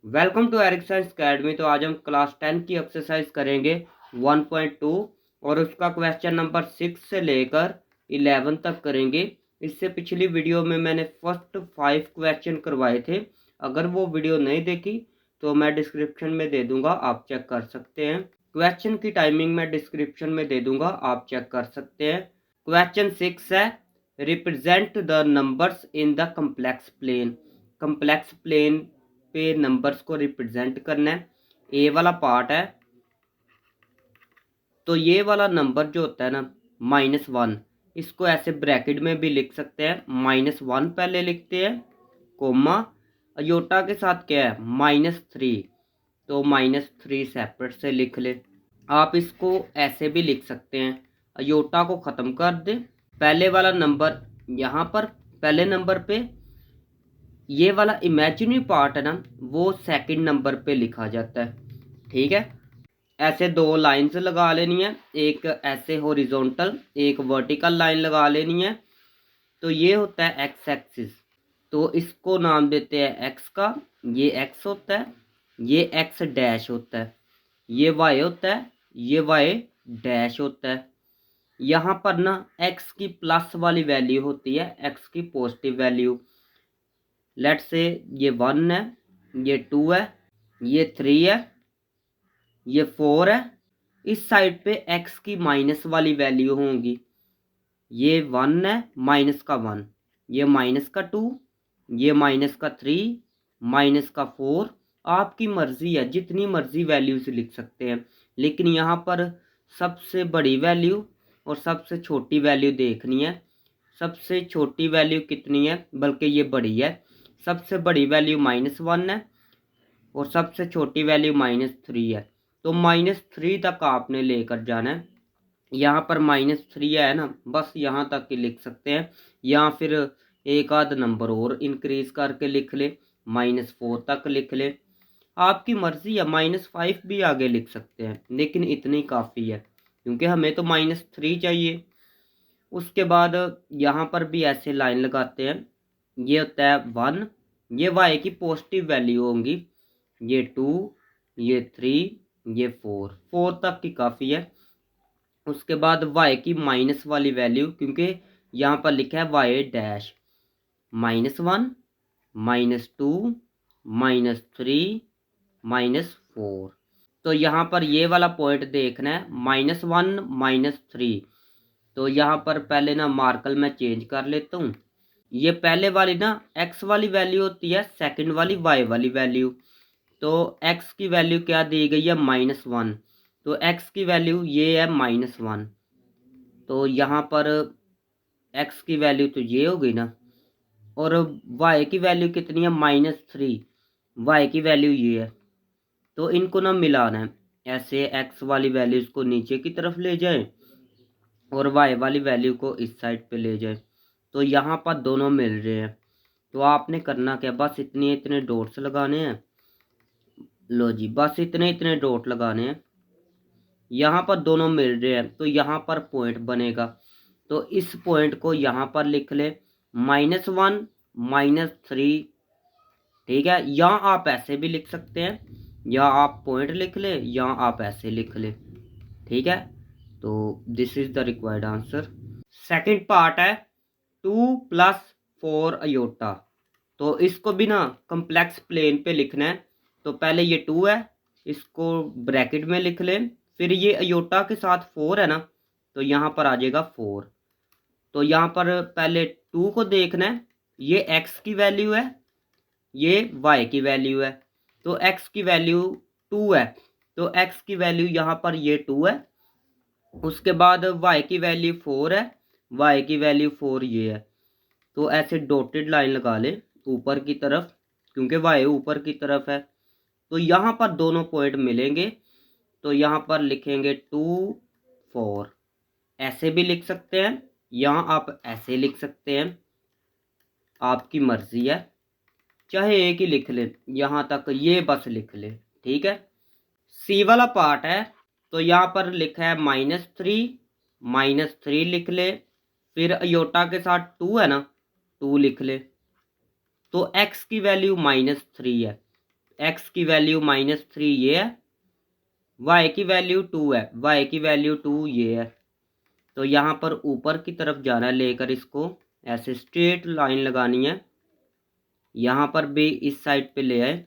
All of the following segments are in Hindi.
Welcome to Eric Science Academy. तो आज हम क्लास 10 की एक्सरसाइज करेंगे 1.2 और उसका क्वेश्चन नंबर 6 से लेकर 11 तक करेंगे। इससे पिछली वीडियो में मैंने फर्स्ट 5 क्वेश्चन करवाए थे। अगर वो वीडियो नहीं देखी तो मैं डिस्क्रिप्शन में दे दूंगा, आप चेक कर सकते हैं। क्वेश्चन की टाइमिंग मैं डिस्क्रिप्शन में दे दूंगा, आप चेक कर सकते हैं। क्वेश्चन 6 है, represent the numbers in the complex plane. Complex plane पे नंबर्स को रिप्रेजेंट करना है। ए वाला पार्ट है, तो ये वाला नंबर जो होता है ना -1, इसको ऐसे ब्रैकेट में भी लिख सकते हैं। -1 पहले लिखते हैं, कोमा अयोटा के साथ क्या है -3, तो -3 सेपरेट से लिख ले। आप इसको ऐसे भी लिख सकते हैं, अयोटा को ख़त्म कर दे, पहले वाला नंबर यहाँ पर पहले नंबर पे, ये वाला इमेजिनरी पार्ट है ना वो सेकंड नंबर पे लिखा जाता है। ठीक है, ऐसे दो लाइंस लगा लेनी है, एक ऐसे हॉरिजॉन्टल एक वर्टिकल लाइन लगा लेनी है। तो ये होता है एक्स एक्सिस, तो इसको नाम देते हैं एक्स का, ये एक्स होता है, ये एक्स डैश होता है, ये वाई होता है, ये वाई डैश होता है। यहाँ पर ना एक्स की प्लस वाली वैल्यू होती है, एक्स की पॉजिटिव वैल्यू। लेट से ये 1 है, ये 2 है, ये 3 है, ये 4 है। इस साइड पे x की माइनस वाली वैल्यू होंगी, ये 1 है, माइनस का 1, ये माइनस का 2, ये माइनस का 3, माइनस का 4। आपकी मर्जी है, जितनी मर्जी वैल्यूज लिख सकते हैं, लेकिन यहाँ पर सबसे बड़ी वैल्यू और सबसे छोटी वैल्यू देखनी है। सबसे छोटी वैल्यू कितनी है, बल्कि ये बड़ी है, सबसे बड़ी वैल्यू -1 है और सबसे छोटी वैल्यू -3 है। तो -3 तक आपने लेकर जाना है। यहाँ पर -3 है ना, बस यहाँ तक ही लिख सकते हैं, या फिर एक आध नंबर और इंक्रीज करके लिख ले, -4 तक लिख ले, आपकी मर्जी है। -5 भी आगे लिख सकते हैं, लेकिन इतनी काफ़ी है क्योंकि हमें तो -3 चाहिए। उसके बाद यहाँ पर भी ऐसे लाइन लगाते हैं, ये होता है 1, ये वाई की पॉजिटिव वैल्यू होंगी, ये 2, ये 3, ये 4 तक की काफ़ी है। उसके बाद वाई की माइनस वाली वैल्यू, क्योंकि यहाँ पर लिखा है वाई डैश, -1, -2, -3, -4। तो यहाँ पर ये वाला पॉइंट देखना है, -1, -3। तो यहाँ पर पहले ना मार्कर मैं चेंज कर लेता हूँ। ये पहले वाली ना एक्स वाली वैल्यू होती है, सेकंड वाली वाई वाली वैल्यू। तो एक्स की वैल्यू क्या दी गई है -1, तो एक्स की वैल्यू ये है -1। तो यहाँ पर एक्स की वैल्यू तो ये हो गई ना, और वाई की वैल्यू कितनी है -3, वाई की वैल्यू ये है। तो इनको ना मिलाना है, ऐसे एक्स वाली वैल्यूज को नीचे की तरफ ले जाए और वाई वाली वैल्यू को इस साइड पे ले जाए, तो यहाँ पर दोनों मिल रहे हैं। तो आपने करना क्या, बस इतने इतने डॉट्स लगाने हैं। लो जी, बस इतने इतने डॉट लगाने हैं, यहाँ पर दोनों मिल रहे हैं, तो यहाँ पर पॉइंट बनेगा। तो इस पॉइंट को यहाँ पर लिख ले -1, -3। ठीक है, या आप ऐसे भी लिख सकते हैं, या आप पॉइंट लिख ले, या आप ऐसे लिख ले। ठीक है, तो this is the required answer. Second part है 2 + 4 अयोटा। तो इसको भी ना कम्प्लेक्स प्लेन पे लिखना है। तो पहले ये 2 है, इसको ब्रैकेट में लिख लें, फिर ये अयोटा के साथ 4 है ना, तो यहाँ पर आ जाएगा 4। तो यहाँ पर पहले 2 को देखना है, ये x की वैल्यू है, ये y की वैल्यू है। तो x की वैल्यू 2 है, तो x की वैल्यू यहाँ पर ये 2 है। उसके बाद y की वैल्यू 4 है, y की वैल्यू 4 ये है। तो ऐसे डॉटेड लाइन लगा ले ऊपर की तरफ, क्योंकि y ऊपर की तरफ है। तो यहाँ पर दोनों पॉइंट मिलेंगे, तो यहाँ पर लिखेंगे 2, 4। ऐसे भी लिख सकते हैं, यहाँ आप ऐसे लिख सकते हैं, आपकी मर्जी है, चाहे एक ही लिख ले, यहाँ तक ये बस लिख ले। ठीक है, सी वाला पार्ट है, तो यहाँ पर लिखा है -3, -3 लिख ले, फिर अयोटा के साथ 2 है ना, 2 लिख ले। तो x की वैल्यू -3 है, एक्स की वैल्यू -3 ये है, वाई की वैल्यू 2 है, वाई की वैल्यू 2 ये है। तो यहाँ पर ऊपर की तरफ जाना है लेकर, इसको ऐसे स्ट्रेट लाइन लगानी है, यहाँ पर भी इस साइड पे ले आए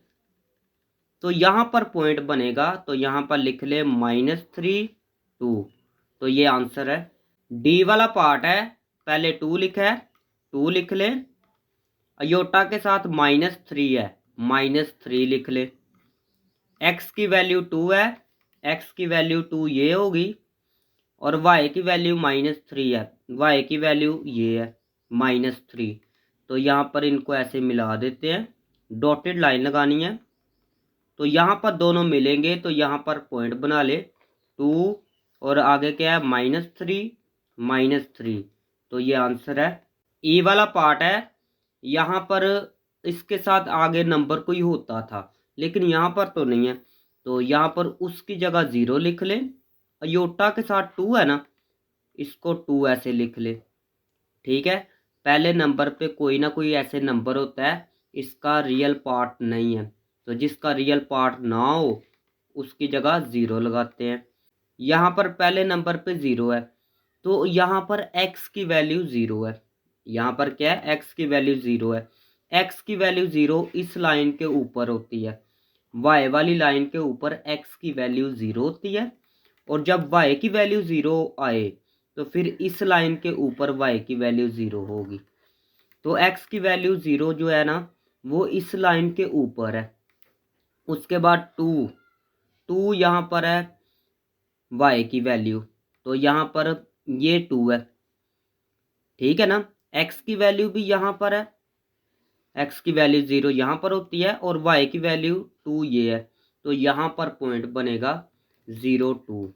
तो यहाँ पर पॉइंट बनेगा। तो यहाँ पर लिख ले -3 2। तो ये आंसर है। डी वाला पार्ट है, पहले 2 लिखा है, 2 लिख ले, अयोटा के साथ -3 है, -3 लिख ले, एक्स की वैल्यू 2 है, एक्स की वैल्यू 2 ये होगी, और वाई की वैल्यू -3 है, वाई की वैल्यू ये है -3। तो यहाँ पर इनको ऐसे मिला देते हैं, डॉटेड लाइन लगानी है। तो यहाँ पर दोनों मिलेंगे तो यहाँ पर पॉइंट बना ले 2, और आगे क्या है -3। तो ये आंसर है। ई वाला पार्ट है, यहाँ पर इसके साथ आगे नंबर कोई होता था, लेकिन यहाँ पर तो नहीं है। तो यहाँ पर उसकी जगह 0 लिख ले, अयोटा के साथ 2 है ना, इसको 2 ऐसे लिख ले। ठीक है, पहले नंबर पे कोई ना कोई ऐसे नंबर होता है, इसका रियल पार्ट नहीं है, तो जिसका रियल पार्ट ना हो उसकी जगह 0 लगाते हैं। यहाँ पर पहले नंबर पे 0 है, तो यहाँ पर x की वैल्यू 0 है। यहाँ पर क्या है, x की वैल्यू 0 है। x की वैल्यू 0 इस लाइन के ऊपर होती है, y वाली लाइन के ऊपर x की वैल्यू 0 होती है, और जब y की वैल्यू 0 आए तो फिर इस लाइन के ऊपर y की वैल्यू 0 होगी। तो x की वैल्यू 0 जो है ना, वो इस लाइन के ऊपर है। उसके बाद 2 यहाँ पर है y की वैल्यू, तो यहाँ पर ये 2 है। ठीक है ना, x की वैल्यू भी यहाँ पर है, x की वैल्यू 0 यहाँ पर होती है, और y की वैल्यू 2 ये है। तो यहाँ पर पॉइंट बनेगा 0 2।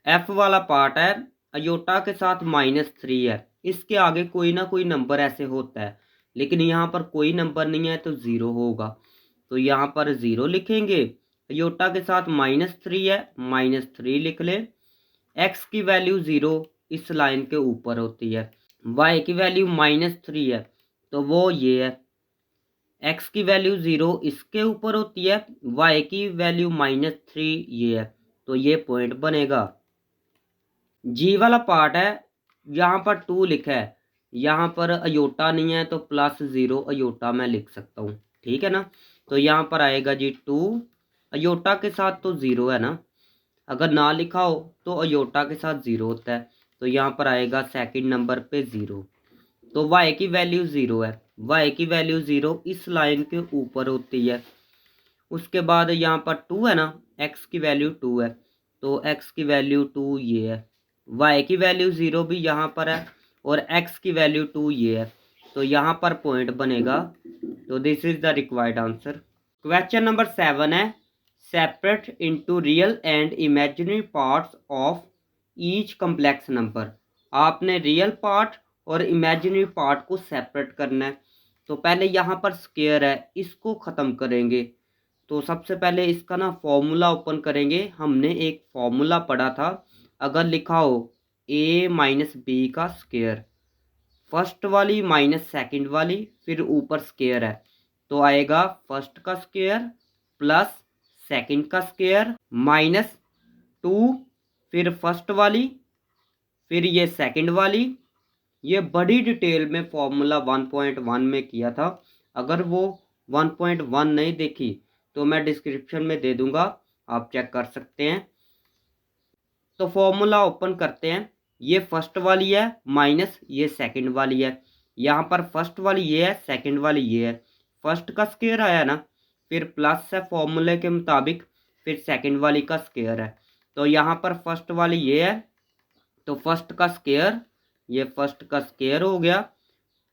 एफ वाला पार्ट है, अयोटा के साथ -3 है, इसके आगे कोई ना कोई नंबर ऐसे होता है, लेकिन यहाँ पर कोई नंबर नहीं है तो 0 होगा। तो यहाँ पर 0 लिखेंगे, अयोटा के साथ -3 है, -3 लिख ले, x की वैल्यू 0 इस लाइन के ऊपर होती है, y की वैल्यू -3 है, तो वो ये है, x की वैल्यू 0 इसके ऊपर होती है, y की वैल्यू -3 ये है। तो ये पॉइंट बनेगा। जी वाला पार्ट है, यहाँ पर 2 लिखा है, यहाँ पर अयोटा नहीं है तो +0 अयोटा मैं लिख सकता हूँ। ठीक है ना, तो यहाँ पर आएगा जी 2, अयोटा के साथ तो 0 है ना, अगर ना लिखा हो तो अयोटा के साथ 0 होता है, तो यहाँ पर आएगा सेकंड नंबर पे 0। तो y की वैल्यू 0 है, y की वैल्यू 0 इस लाइन के ऊपर होती है। उसके बाद यहाँ पर 2 है ना, x की वैल्यू 2 है, तो x की वैल्यू 2 ये है, y की वैल्यू 0 भी यहाँ पर है, और x की वैल्यू 2 ये है। तो यहाँ पर पॉइंट बनेगा। तो this is the required answer. Question number 7 है, separate into real and imaginary parts of each complex number. आपने रियल पार्ट और इमेजिनरी पार्ट को सेपरेट करना है। तो पहले यहाँ पर स्क्वायर है, इसको ख़त्म करेंगे। तो सबसे पहले इसका ना फॉर्मूला ओपन करेंगे। हमने एक फॉर्मूला पढ़ा था, अगर लिखा हो a माइनस बी का स्क्वायर, फर्स्ट वाली माइनस सेकंड वाली, फिर ऊपर स्क्वायर है, तो आएगा फर्स्ट का स्क्वायर प्लस सेकंड का स्क्वायर -2, फिर फर्स्ट वाली, फिर ये सेकंड वाली। ये बड़ी डिटेल में फॉर्मूला 1.1 में किया था। अगर वो 1.1 नहीं देखी तो मैं डिस्क्रिप्शन में दे दूंगा, आप चेक कर सकते हैं। तो फॉर्मूला ओपन करते हैं। ये फर्स्ट वाली है माइनस ये सेकंड वाली है। यहाँ पर फर्स्ट वाली ये है, सेकंड वाली ये है। फर्स्ट का स्क्वायर आया ना, फिर प्लस है फॉर्मूले के मुताबिक, फिर सेकंड वाली का स्क्वायर है। तो यहाँ पर फर्स्ट वाली ये है, तो फर्स्ट का स्क्वायर, ये फर्स्ट का स्क्वायर हो गया,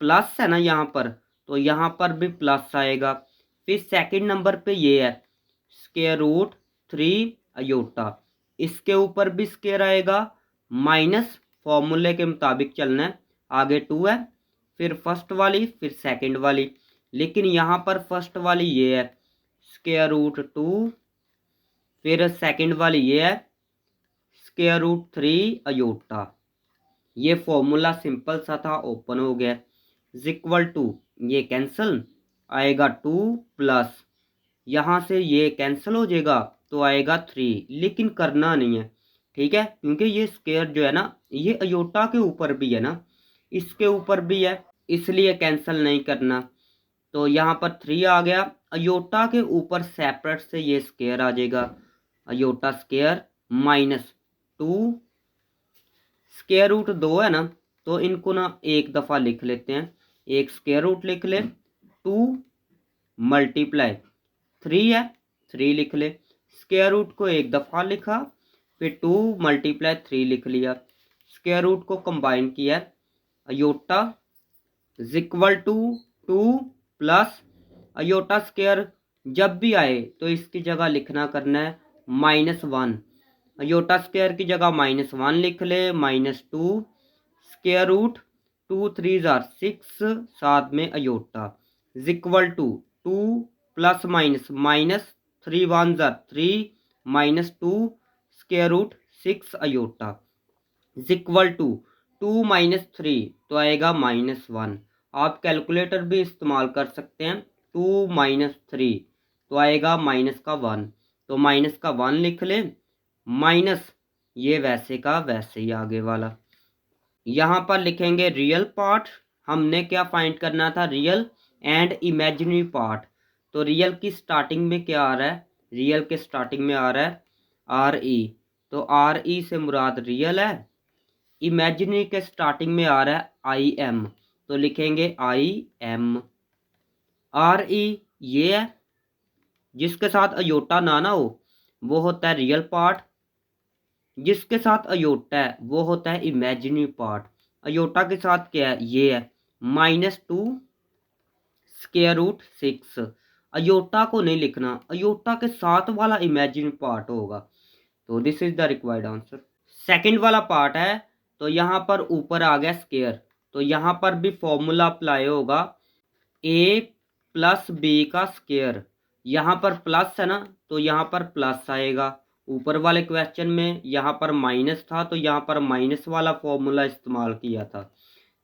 प्लस है ना यहाँ पर, तो यहाँ पर भी प्लस आएगा। फिर सेकंड नंबर पे ये है √3 अयोटा, इसके ऊपर भी स्क्वायर आएगा, माइनस फॉर्मूले के मुताबिक चलना है, आगे 2 है, फिर फर्स्ट वाली, फिर सेकंड वाली। लेकिन यहाँ पर फर्स्ट वाली ये है √2, फिर सेकंड वाली ये है √3 अयोटा। ये फॉर्मूला सिंपल सा था, ओपन हो गया। इक्वल टू ये कैंसिल आएगा 2 प्लस यहाँ से ये कैंसिल हो जाएगा तो आएगा 3, लेकिन करना नहीं है, ठीक है, क्योंकि ये स्क्वायर जो है ना ये अयोटा के ऊपर भी है ना, इसके ऊपर भी है, इसलिए कैंसिल नहीं करना। तो यहाँ पर 3 आ गया, अयोटा के ऊपर सेपरेट से ये स्क्वायर आ जाएगा, अयोटा स्क्वायर -2, स्क्वायर रूट 2 है ना, तो इनको ना एक दफ़ा लिख लेते हैं, एक स्क्वायर रूट लिख ले, 2 मल्टीप्लाई 3 है, 3 लिख ले, स्क्वायर रूट को एक दफ़ा लिखा, फिर 2 मल्टीप्लाई 3 लिख लिया, स्क्वायर रूट को कंबाइन किया, iota is equal to 2 plus iota square जब भी आए तो इसकी जगह लिखना करना है -1, अयोटा स्क्वायर की जगह -1 लिख ले, -2 स्क्वायर रूट 2 3 जार 6, साथ में iota is equal to 2 plus minus 3 1 जार 3 -2 square root 6 iota is equal to 2 -3 तो आएगा -1। आप कैलकुलेटर भी इस्तेमाल कर सकते हैं, 2 -3 तो आएगा माइनस का 1, तो माइनस का 1 लिख ले, माइनस ये वैसे का वैसे ही आगे वाला। यहाँ पर लिखेंगे रियल पार्ट, हमने क्या फाइंड करना था, रियल एंड इमेजिनरी पार्ट। तो रियल की स्टार्टिंग में क्या आ रहा है, रियल के स्टार्टिंग में आ रहा है RE, तो RE से मुराद रियल है, इमेजिनरी के स्टार्टिंग में आ रहा है IM, तो लिखेंगे IM। RE ये है, जिसके साथ अयोटा ना हो वो होता है रियल पार्ट, जिसके साथ अयोटा है वो होता है इमेजिनरी पार्ट। अयोटा के साथ क्या है, ये है -2 स्क्वायर रूट 6, अयोटा को नहीं लिखना, अयोटा के साथ वाला इमेजिनरी पार्ट होगा। तो this is the required answer. Second वाला पार्ट है, तो यहाँ पर ऊपर आ गया स्क्वायर, तो यहाँ पर भी फॉर्मूला अप्लाई होगा, a प्लस b का स्क्वायर, यहाँ पर प्लस है ना तो यहाँ पर प्लस आएगा, ऊपर वाले क्वेश्चन में यहाँ पर माइनस था तो यहाँ पर माइनस वाला फॉर्मूला इस्तेमाल किया था,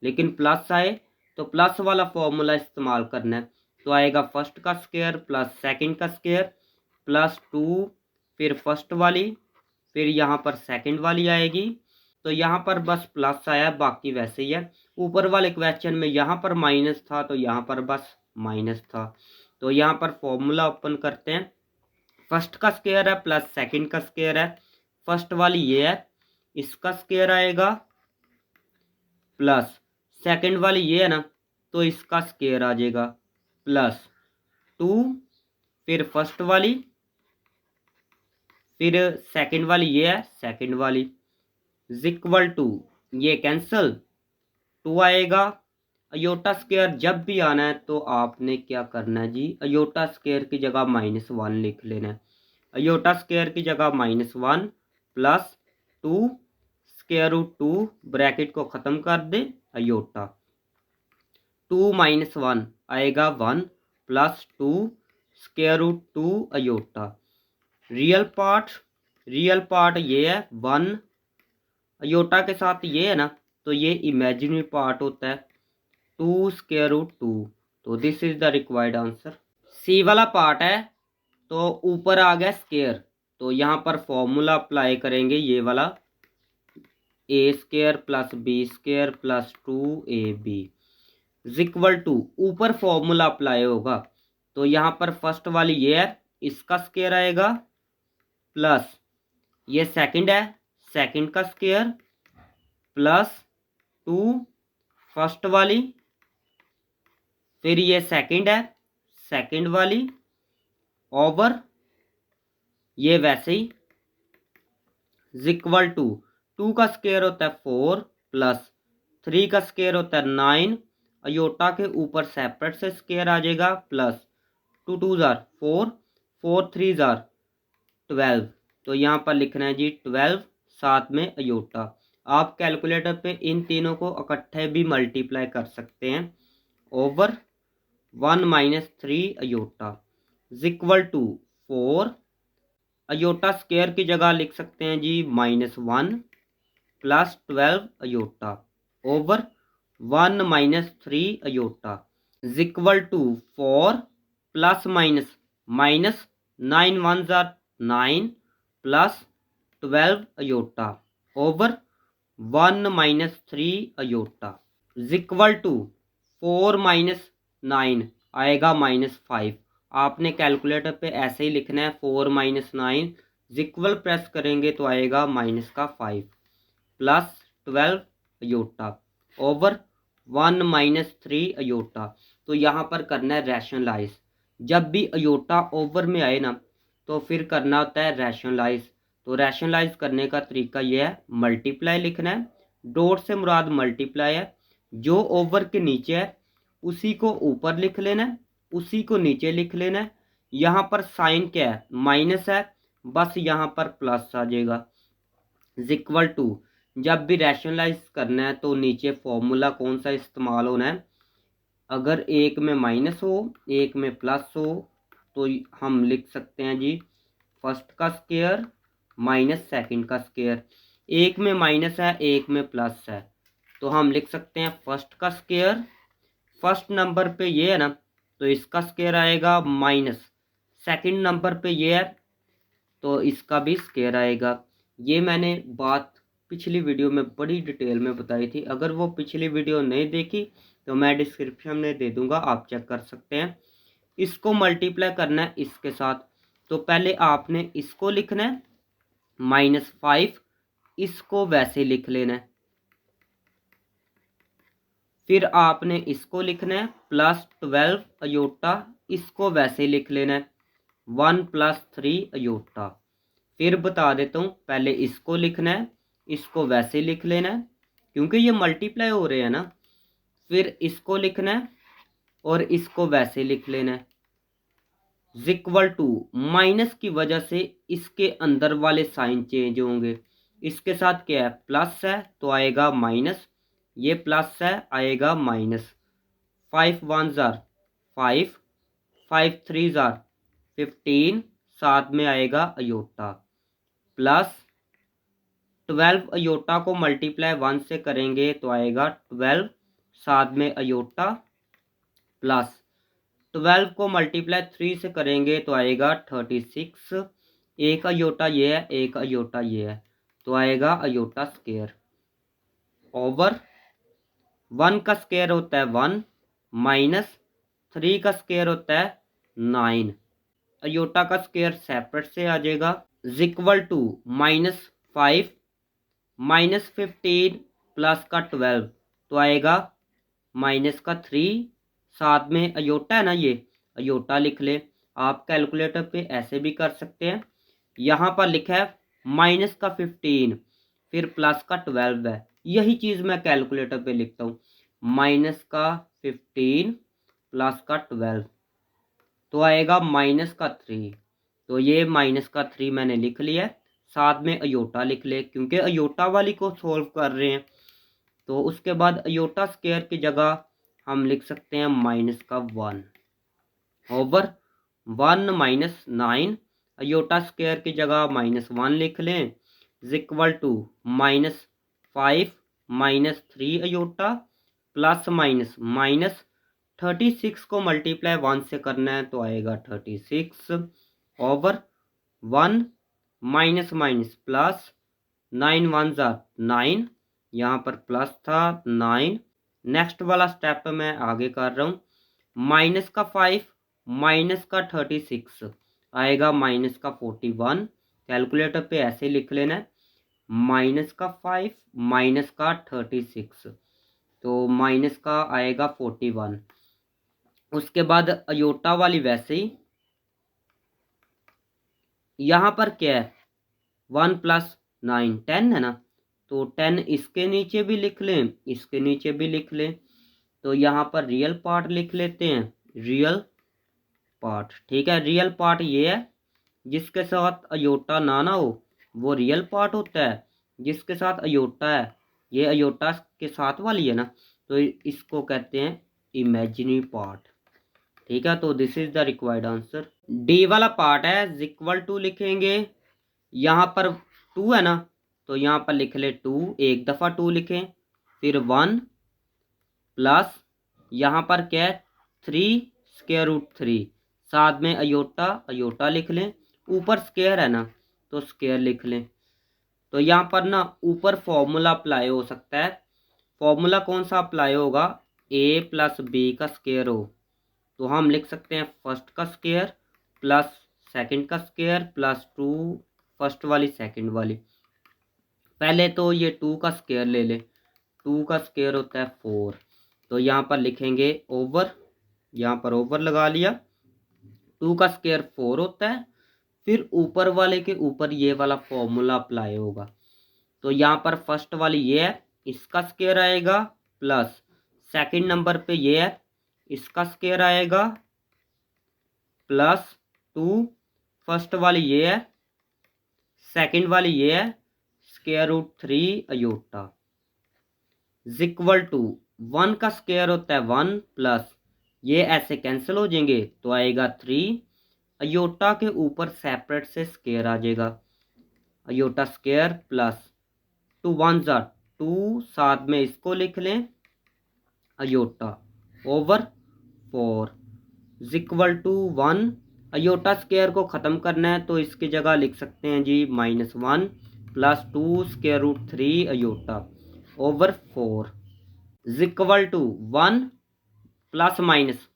लेकिन प्लस आए तो प्लस वाला फॉर्मूला इस्तेमाल करना है। तो आएगा फर्स्ट का स्क्वायर प्लस सेकंड का स्क्वायर प्लस 2, फिर फर्स्ट वाली, फिर यहाँ पर सेकंड वाली आएगी, तो यहाँ पर बस प्लस आया, बाकी वैसे ही है। ऊपर वाले क्वेश्चन में यहाँ पर माइनस था तो यहाँ पर बस माइनस था। तो यहाँ पर फॉर्मूला ओपन करते हैं, फर्स्ट का स्क्वायर है प्लस सेकंड का स्क्वायर है, फर्स्ट वाली ये है इसका स्क्वायर आएगा, प्लस सेकंड वाली ये है ना तो इसका स्क्वायर आ जाएगा, प्लस 2, फिर फर्स्ट वाली, फिर सेकंड वाली ये है सेकंड वाली इज इक्वल टू, ये कैंसल 2 आएगा। अयोटा स्क्वायर जब भी आना है तो आपने क्या करना है जी, अयोटा स्क्वायर की जगह -1 लिख लेना है, अयोटा स्क्वायर की जगह -1 प्लस 2 स्क्वायर रूट 2, ब्रैकेट को ख़त्म कर दे, अयोटा 2 -1 आएगा 1 plus 2 square root 2 iota. Real part ये है 1, अयोटा के साथ ये है ना तो ये इमेजिनरी पार्ट होता है 2 स्क्वायर रूट 2, तो this is the required answer. C वाला पार्ट है, तो ऊपर आ गया स्क्वायर, तो यहाँ पर फॉर्मूला अप्लाई करेंगे, ये वाला a² plus b² plus 2ab is equal to, ऊपर फॉर्मूला अप्लाई होगा, तो यहाँ पर फर्स्ट वाली ये है इसका स्क्वायर आएगा, प्लस ये सेकंड है सेकंड का स्क्वायर प्लस 2 फर्स्ट वाली, फिर ये सेकंड है सेकंड वाली ओवर ये वैसे ही इज इक्वल टू 2 का स्क्वायर होता है 4 प्लस 3 का स्क्वायर होता है 9, अयोटा के ऊपर सेपरेट से स्क्वायर आ जाएगा, प्लस 2 2 जार 4 4 3 जार 12, तो यहाँ पर लिखना है जी 12 साथ में अयोटा। आप कैलकुलेटर पे इन तीनों को इकट्ठे भी मल्टीप्लाई कर सकते हैं, over 1 -3 iota is equal to 4, iota square की जगह लिख सकते हैं जी -1 plus 12 iota over 1 -3 iota is equal to 4 plus minus minus 9 one ज़ार 9 plus 12 iota over 1 minus 3 iota is equal to 4 minus 9 आएगा -5। आपने कैलकुलेटर पे ऐसे ही लिखना है 4 माइनस 9 इक्वल प्रेस करेंगे तो आएगा -5 plus 12 iota over 1 minus 3 iota. तो यहाँ पर करना है रैशनलाइज। जब भी अयोटा ओवर में आए ना तो फिर करना होता है रैशनलाइज। तो रैशनलाइज करने का तरीका यह है, मल्टीप्लाई लिखना है, डॉट से मुराद मल्टीप्लाई है, जो ओवर के नीचे है उसी को ऊपर लिख लेना है, उसी को नीचे लिख लेना है। यहाँ पर साइन क्या है, माइनस है, बस यहाँ पर प्लस आ जाएगा इक्वल टू। जब भी रैशनलाइज करना है तो नीचे फॉर्मूला कौन सा इस्तेमाल होना है, अगर एक में माइनस हो एक में प्लस हो तो हम लिख सकते हैं जी फर्स्ट का स्क्वायर माइनस सेकंड का स्क्वायर। एक में माइनस है एक में प्लस है तो हम लिख सकते हैं फर्स्ट का स्क्वायर, फर्स्ट नंबर पे ये है ना तो इसका स्क्वायर आएगा, माइनस सेकंड नंबर पे ये है तो इसका भी स्क्वायर आएगा। ये मैंने बात पिछली वीडियो में बड़ी डिटेल में बताई थी, अगर वो पिछली वीडियो नहीं देखी तो मैं डिस्क्रिप्शन में दे दूंगा, आप चेक कर सकते हैं। इसको मल्टीप्लाई करना है इसके साथ, तो पहले आपने इसको लिखना है -5, इसको वैसे लिख लेना है, फिर आपने इसको लिखना है प्लस 12 अयोटा, इसको वैसे लिख लेना है 1 प्लस 3 अयोटा। फिर बता देता हूँ, पहले इसको लिखना है, इसको वैसे लिख लेना है क्योंकि ये मल्टीप्लाई हो रहे हैं ना। फिर इसको लिखना है और इसको वैसे लिख लेना है इक्वल टू, माइनस की वजह से इसके अंदर वाले साइन चेंज होंगे। इसके साथ क्या है, प्लस है तो आएगा माइनस, ये प्लस है आएगा माइनस। 5 वन ज़ार 5, 5 थ्री ज़ार 15, साथ में आएगा अयोटा प्लस 12 अयोटा को मल्टीप्लाई 1 से करेंगे तो आएगा 12, साथ में अयोटा प्लस 12 को मल्टीप्लाई 3 से करेंगे तो आएगा 36। एक अयोटा ये है एक अयोटा ये है तो आएगा अयोटा स्क्वायर ओवर 1 का स्क्वायर होता है 1 माइनस 3 का स्क्वायर होता है 9। अयोटा का स्क्वायर सेपरेट से आ जाएगा इक्वल टू -5 -15 प्लस का 12 तो आएगा माइनस का 3, साथ में अयोटा है ना ये अयोटा लिख ले। आप कैलकुलेटर पे ऐसे भी कर सकते हैं, यहाँ पर लिखा है माइनस का 15 फिर प्लस का 12 है, यही चीज़ मैं कैलकुलेटर पे लिखता हूँ, माइनस का 15 प्लस का 12 तो आएगा माइनस का 3। तो ये माइनस का 3 मैंने लिख लिया, साथ में अयोटा लिख ले क्योंकि अयोटा वाली को सोल्व कर रहे हैं। तो उसके बाद अयोटा स्क्वायर की जगह हम लिख सकते हैं माइनस का 1 ओवर 1 माइनस 9, अयोटा स्क्वायर की जगह -1 लिख लें equal to -5 -3 iota plus minus minus 36 को मल्टीप्लाई 1 से करना है तो आएगा 36 over 1 minus minus plus 9 one ज़ार 9, यहाँ पर प्लस था 9। नेक्स्ट वाला स्टेप मैं आगे कर रहा हूँ, माइनस का 5 माइनस का 36 आएगा माइनस का 41। कैलकुलेटर पे ऐसे लिख लेना है माइनस का 5 माइनस का 36 तो माइनस का आएगा 41। उसके बाद अयोटा वाली वैसे ही, यहाँ पर क्या है 1 प्लस 9 10 है ना, तो 10 इसके नीचे भी लिख लें इसके नीचे भी लिख लें। तो यहाँ पर रियल पार्ट लिख लेते हैं, रियल पार्ट, ठीक है। रियल पार्ट ये है जिसके साथ अयोटा ना हो वो रियल पार्ट होता है, जिसके साथ अयोटा है ये अयोटा के साथ वाली है ना तो इसको कहते हैं इमेजिनरी पार्ट, ठीक है। तो this is the required answer. D वाला पार्ट है इक्वल टू लिखेंगे, यहाँ पर 2 है ना तो यहाँ पर लिख ले 2, एक दफ़ा 2 लिखें, फिर 1 प्लस यहाँ पर क्या है 3 स्क्वायर रूट 3, साथ में अयोटा अयोटा लिख लें, ऊपर स्क्वायर है ना तो स्क्वायर लिख लें। तो यहाँ पर ना ऊपर फॉर्मूला अप्लाई हो सकता है। फॉर्मूला कौन सा अप्लाई होगा, ए प्लस बी का स्क्वायर हो तो हम लिख सकते हैं फर्स्ट का स्क्वायर प्लस सेकंड का स्क्वायर प्लस 2 फर्स्ट वाली सेकंड वाली। पहले तो ये 2 का स्क्वायर ले लें, 2 का स्क्वायर होता है 4। तो यहाँ पर लिखेंगे ओवर, यहाँ पर ओवर लगा लिया, 2 का स्क्वायर 4 होता है। फिर ऊपर वाले के ऊपर ये वाला फॉर्मूला अप्लाई होगा। तो यहाँ पर फर्स्ट वाली ये है, इसका स्क्वायर आएगा प्लस सेकंड नंबर पे ये है, इसका स्क्वायर आएगा प्लस 2 फर्स्ट वाली ये है, सेकंड वाली ये है, square root 3 iota equal to 1 का स्क्वायर होता है 1 प्लस ये ऐसे कैंसिल हो जाएंगे तो आएगा 3 अयोटा के ऊपर सेपरेट से स्क्वायर आ जाएगा, अयोटा स्क्वायर प्लस 2 1 ज़ा 2, साथ में इसको लिख लें iota over 4 equal to 1। Iota square को ख़त्म करना है तो इसकी जगह लिख सकते हैं जी -1 plus 2 square root 3 iota over 4 equal to 1 plus minus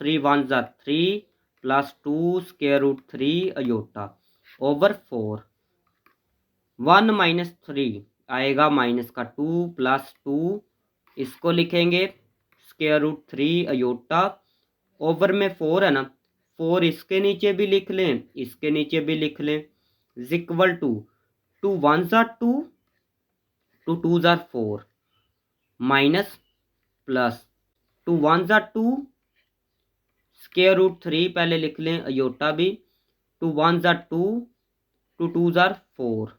3 1 ज़ा 3 plus 2 square root 3 iota over 4। 1 minus 3 आएगा माइनस का 2 प्लस 2, इसको लिखेंगे स्क्वायर रूट 3 अयोटा ओवर में 4 है ना, 4 इसके नीचे भी लिख लें, इसके नीचे भी लिख लें इक्वल टू 2 1 ज़ा 2 2 2 ज़ा 4 माइनस प्लस 2 1 ज़ा 2 स्क्वायर रूट 3 पहले लिख लें अयोटा भी, 2 1 ज़ा 2 2 2 ज़ा 4।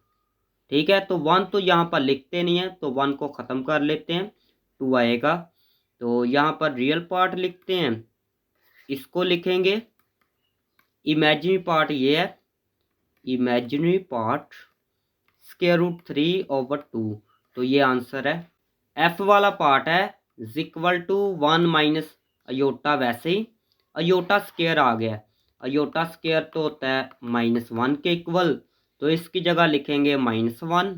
ठीक है, तो 1 तो यहाँ पर लिखते नहीं है तो 1 को ख़त्म कर लेते हैं, 2 आएगा। तो यहाँ पर रियल पार्ट लिखते हैं, इसको लिखेंगे इमेजिनरी पार्ट ये है, imaginary part square root 3 over 2, तो ये आंसर है। एफ वाला पार्ट है इक्वल टू 1 माइनस अयोटा, वैसे ही अयोटा स्क्वायर आ गया, अयोटा स्क्वायर तो होता है -1 के इक्वल, तो इसकी जगह लिखेंगे -1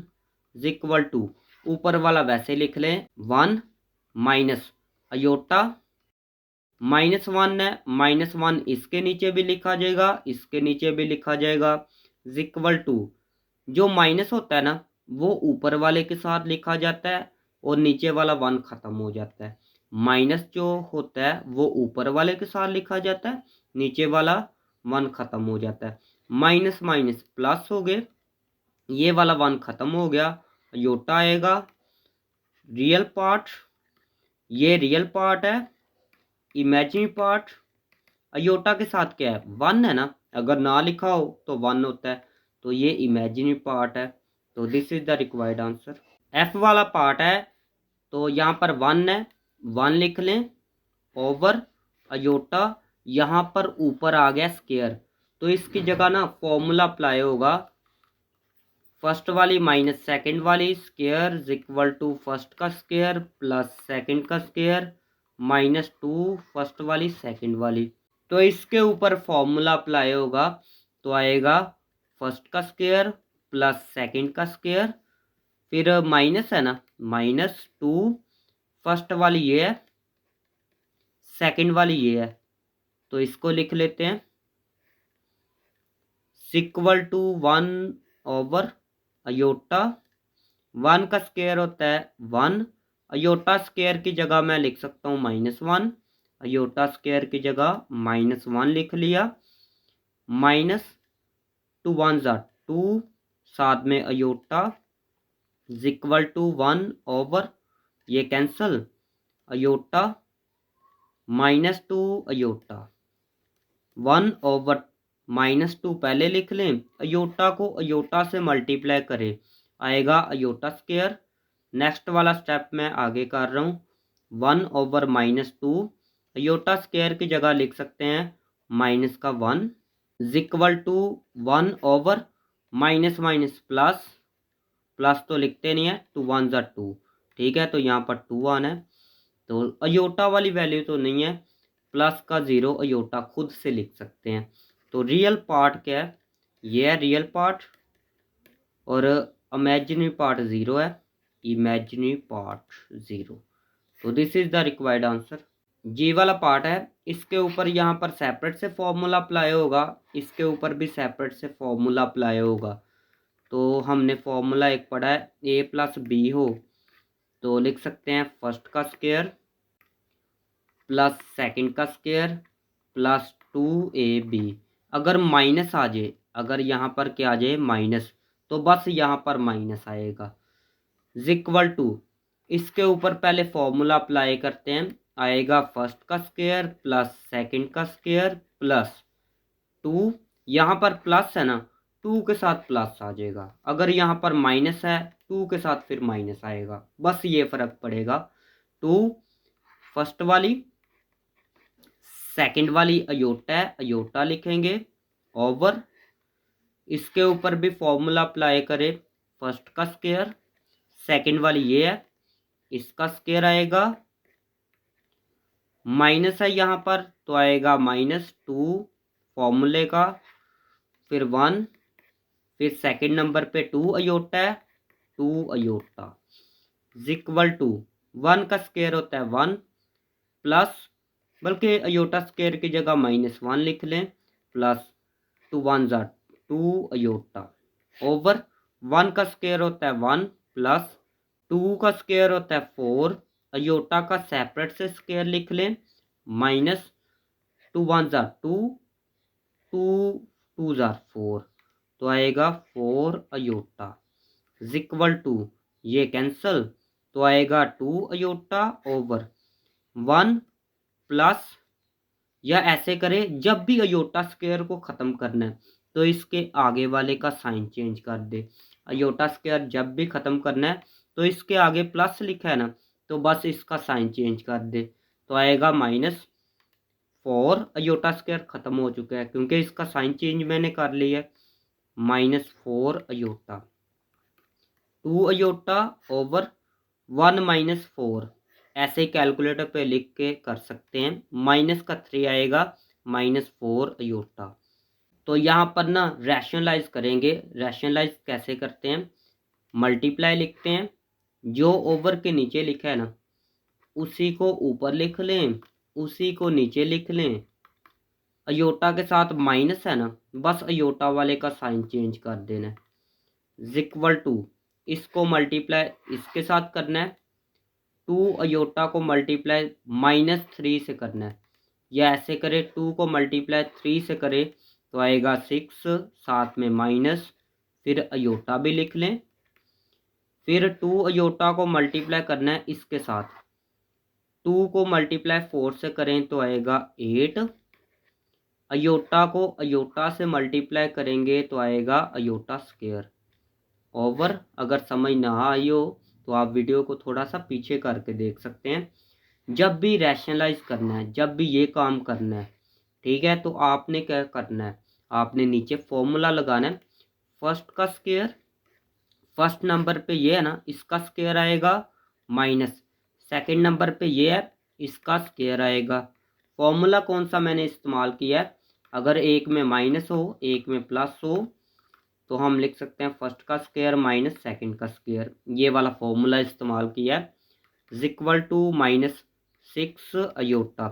इक्वल टू ऊपर वाला वैसे लिख लें 1 माइनस अयोटा -1 है, -1 इसके नीचे भी लिखा जाएगा, इसके नीचे भी लिखा जाएगा इक्वल टू जो माइनस होता है ना वो ऊपर वाले के साथ लिखा जाता है और नीचे वाला 1 ख़त्म हो जाता है। माइनस जो होता है वो ऊपर वाले के साथ लिखा जाता है, नीचे वाला 1 ख़त्म हो जाता है। माइनस माइनस प्लस हो गए, ये वाला 1 ख़त्म हो गया, अयोटा आएगा। रियल पार्ट, ये रियल पार्ट है। इमेजिनरी पार्ट अयोटा के साथ क्या है 1 है ना, अगर ना लिखा हो तो 1 होता है, तो ये इमेजिनरी पार्ट है। तो this is the required answer. F वाला पार्ट है तो यहाँ पर 1 है, 1 लिख लें ओवर अयोटा, यहाँ पर ऊपर आ गया स्क्वायर, तो इसकी जगह ना फॉर्मूला अप्लाई होगा, फर्स्ट वाली माइनस सेकंड वाली स्क्वायर इक्वल टू फर्स्ट का स्क्वायर प्लस सेकंड का स्क्वायर -2 फर्स्ट वाली सेकंड वाली। तो इसके ऊपर फॉर्मूला अप्लाई होगा तो आएगा फर्स्ट का स्क्वायर प्लस सेकंड का स्क्वायर, फिर माइनस है ना -2 फर्स्ट वाली ये है, सेकंड वाली ये है, तो इसको लिख लेते हैं इक्वल टू 1 ओवर अयोटा, 1 का स्क्वायर होता है 1, अयोटा स्क्वायर की जगह मैं लिख सकता हूँ -1, अयोटा स्क्वायर की जगह -1 लिख लिया, -2 1 ज़ा 2, साथ में अयोटा इक्वल टू 1 ओवर ये कैंसल अयोटा -2 अयोटा 1 ओवर -2 पहले लिख लें, अयोटा को अयोटा से मल्टीप्लाई करें आएगा अयोटा स्क्वायर। नेक्स्ट वाला स्टेप मैं आगे कर रहा हूँ, 1 ओवर -2 अयोटा स्क्वायर की जगह लिख सकते हैं माइनस का 1 equal to 1 over minus minus plus, plus तो लिखते नहीं है, 2 1 ज़ा 2, ठीक है, तो यहाँ पर 2 आना है, तो अयोटा वाली वैल्यू तो नहीं है, प्लस का 0 अयोटा खुद से लिख सकते हैं। तो रियल पार्ट क्या है, ये है रियल पार्ट, और इमेजिनरी पार्ट 0 है, इमेजिनरी पार्ट 0। तो this is the required answer. G वाला पार्ट है, इसके ऊपर यहाँ पर सेपरेट से फॉर्मूला अप्लाई होगा, इसके ऊपर भी सेपरेट से फॉर्मूला अप्लाई होगा। तो हमने फॉर्मूला एक पढ़ा है, ए प्लस बी हो तो लिख सकते हैं फर्स्ट का स्क्वायर प्लस सेकंड का स्क्वायर प्लस 2ab। अगर माइनस आ जाए, अगर यहाँ पर क्या आ जाए माइनस, तो बस यहाँ पर माइनस आएगा। इक्वल टू, इसके ऊपर पहले फॉर्मूला अप्लाई करते हैं, आएगा फर्स्ट का स्क्वायर प्लस सेकंड का स्क्वायर प्लस 2, यहाँ पर प्लस है ना, 2 के साथ प्लस आ जाएगा। अगर यहाँ पर माइनस है, 2 के साथ फिर माइनस आएगा, बस ये फर्क पड़ेगा। 2 फर्स्ट वाली, सेकंड वाली अयोटा है, अयोटा लिखेंगे ओवर, इसके ऊपर भी फॉर्मूला अप्लाई करें, फर्स्ट का स्क्वायर, सेकंड वाली ये है, इसका स्क्वायर आएगा, माइनस है यहाँ पर तो आएगा -2 फॉर्मूले का, फिर 1, फिर सेकंड नंबर पे 2 अयोटा है, 2 अयोटा इक्वल टू 1 का स्क्वायर होता है 1 प्लस, बल्कि अयोटा स्क्वायर की जगह -1 लिख लें, प्लस 2 1 ज़ा 2 अयोटा ओवर 1 का स्क्वायर होता है 1 प्लस 2 का स्क्वायर होता है 4, अयोटा का सेपरेट से स्क्वायर लिख लें, माइनस 2 1 ज़ा 2, 2 2 ज़ा 4, तो आएगा 4 अयोटा इक्वल टू, ये कैंसल तो आएगा 2 अयोटा ओवर 1 प्लस, या ऐसे करें जब भी अयोटा स्क्वायर को ख़त्म करना है तो इसके आगे वाले का साइन चेंज कर दे। अयोटा स्क्वायर जब भी ख़त्म करना है तो इसके आगे प्लस लिखा है ना, तो बस इसका साइन चेंज कर दे, तो आएगा -4, अयोटा स्क्वायर ख़त्म हो चुका है क्योंकि इसका साइन चेंज मैंने कर लिया है, -4 अयोटा, 2 अयोटा ओवर 1 - 4, ऐसे ही कैलकुलेटर पे लिख के कर सकते हैं, माइनस का 3 आएगा, -4 अयोटा। तो यहाँ पर ना रैशनलाइज करेंगे, रैशनलाइज कैसे करते हैं, मल्टीप्लाई लिखते हैं, जो ओवर के नीचे लिखा है ना उसी को ऊपर लिख लें, उसी को नीचे लिख लें, अयोटा के साथ माइनस है ना, बस अयोटा वाले का साइन चेंज कर देना है, इक्वल टू, इसको मल्टीप्लाई इसके साथ करना है, 2 अयोटा को मल्टीप्लाई -3 से करना है, या ऐसे करें 2 को मल्टीप्लाई 3 से करें तो आएगा 6, साथ में माइनस, फिर अयोटा भी लिख लें, फिर 2 अयोटा को मल्टीप्लाई करना है इसके साथ, 2 को मल्टीप्लाई 4 से करें तो आएगा 8, अयोटा को अयोटा से मल्टीप्लाई करेंगे तो आएगा अयोटा स्क्वायर ओवर, अगर समझ ना आई हो तो आप वीडियो को थोड़ा सा पीछे करके देख सकते हैं। जब भी रैशनलाइज करना है, जब भी ये काम करना है, ठीक है, तो आपने क्या करना है, आपने नीचे फॉर्मूला लगाना है, फर्स्ट का स्क्वायर, फर्स्ट नंबर पे ये है ना इसका स्क्वायर आएगा, माइनस सेकंड नंबर पे ये है इसका स्क्वायर आएगा। फॉर्मूला कौन सा मैंने इस्तेमाल किया है, अगर एक में माइनस हो एक में प्लस हो तो हम लिख सकते हैं फर्स्ट का स्क्वायर माइनस सेकंड का स्क्वायर, ये वाला फॉर्मूला इस्तेमाल किया है, equal to -6 iota,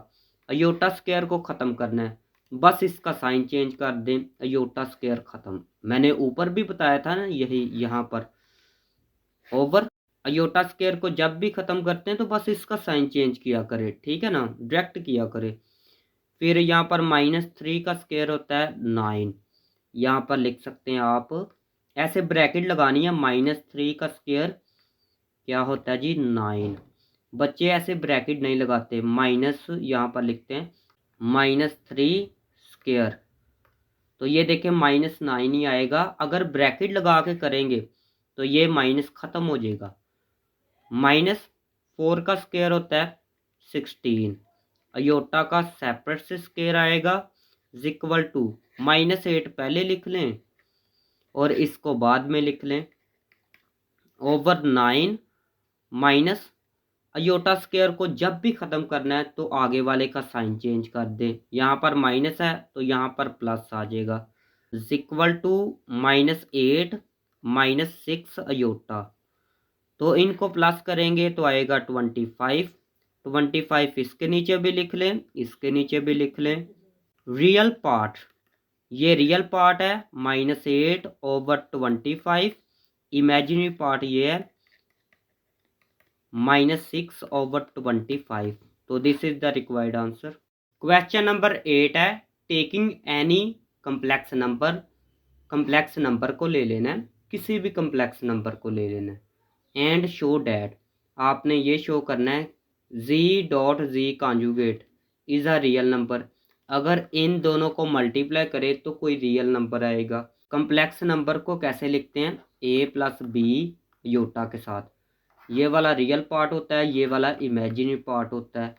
iota square को ख़त्म करना है, बस इसका साइन चेंज कर दें, अयोटा स्क्वायर ख़त्म, मैंने ऊपर भी बताया था ना यही यहाँ पर, ओवर अयोटा स्क्वायर को जब भी ख़त्म करते हैं तो बस इसका साइन चेंज किया करें, ठीक है ना, डायरेक्ट किया करें। फिर यहाँ पर -3 का स्क्वायर होता है 9, यहाँ पर लिख सकते हैं आप, ऐसे ब्रैकेट लगानी है, -3 का स्क्वायर क्या होता है जी 9, बच्चे ऐसे ब्रैकेट नहीं लगाते, माइनस यहाँ पर लिखते हैं -3 स्क्वायर, तो ये देखें -9 ही आएगा, अगर ब्रैकेट लगा के करेंगे तो ये माइनस ख़त्म हो जाएगा, -4 का स्क्वायर होता है 16, अयोटा का सेपरेट से स्क्वायर आएगा, इक्वल टू -8 पहले लिख लें और इसको बाद में लिख लें, ओवर 9 माइनस अयोटा स्क्वायर को जब भी ख़त्म करना है तो आगे वाले का साइन चेंज कर दें। यहाँ पर माइनस है तो यहाँ पर प्लस आ जाएगा। Equal to -8 -6 iota. तो इनको प्लस करेंगे तो आएगा 25। 25 इसके नीचे भी लिख लें, इसके नीचे भी लिख लें। रियल पार्ट, ये रियल पार्ट है -8/25। इमेजिनरी पार्ट ये है -6/25। तो this is the required answer. Question number 8 है, taking any complex number. Complex number को ले लेना है, किसी भी कम्प्लेक्स नंबर को ले लेना है। एंड शो डैट, आपने ये शो करना है z.z conjugate is a real number. अगर इन दोनों को मल्टीप्लाई करें तो कोई रियल नंबर आएगा। कम्प्लेक्स नंबर को कैसे लिखते हैं, a + b योटा के साथ। ये वाला रियल पार्ट होता है, ये वाला इमेजिनरी पार्ट होता है।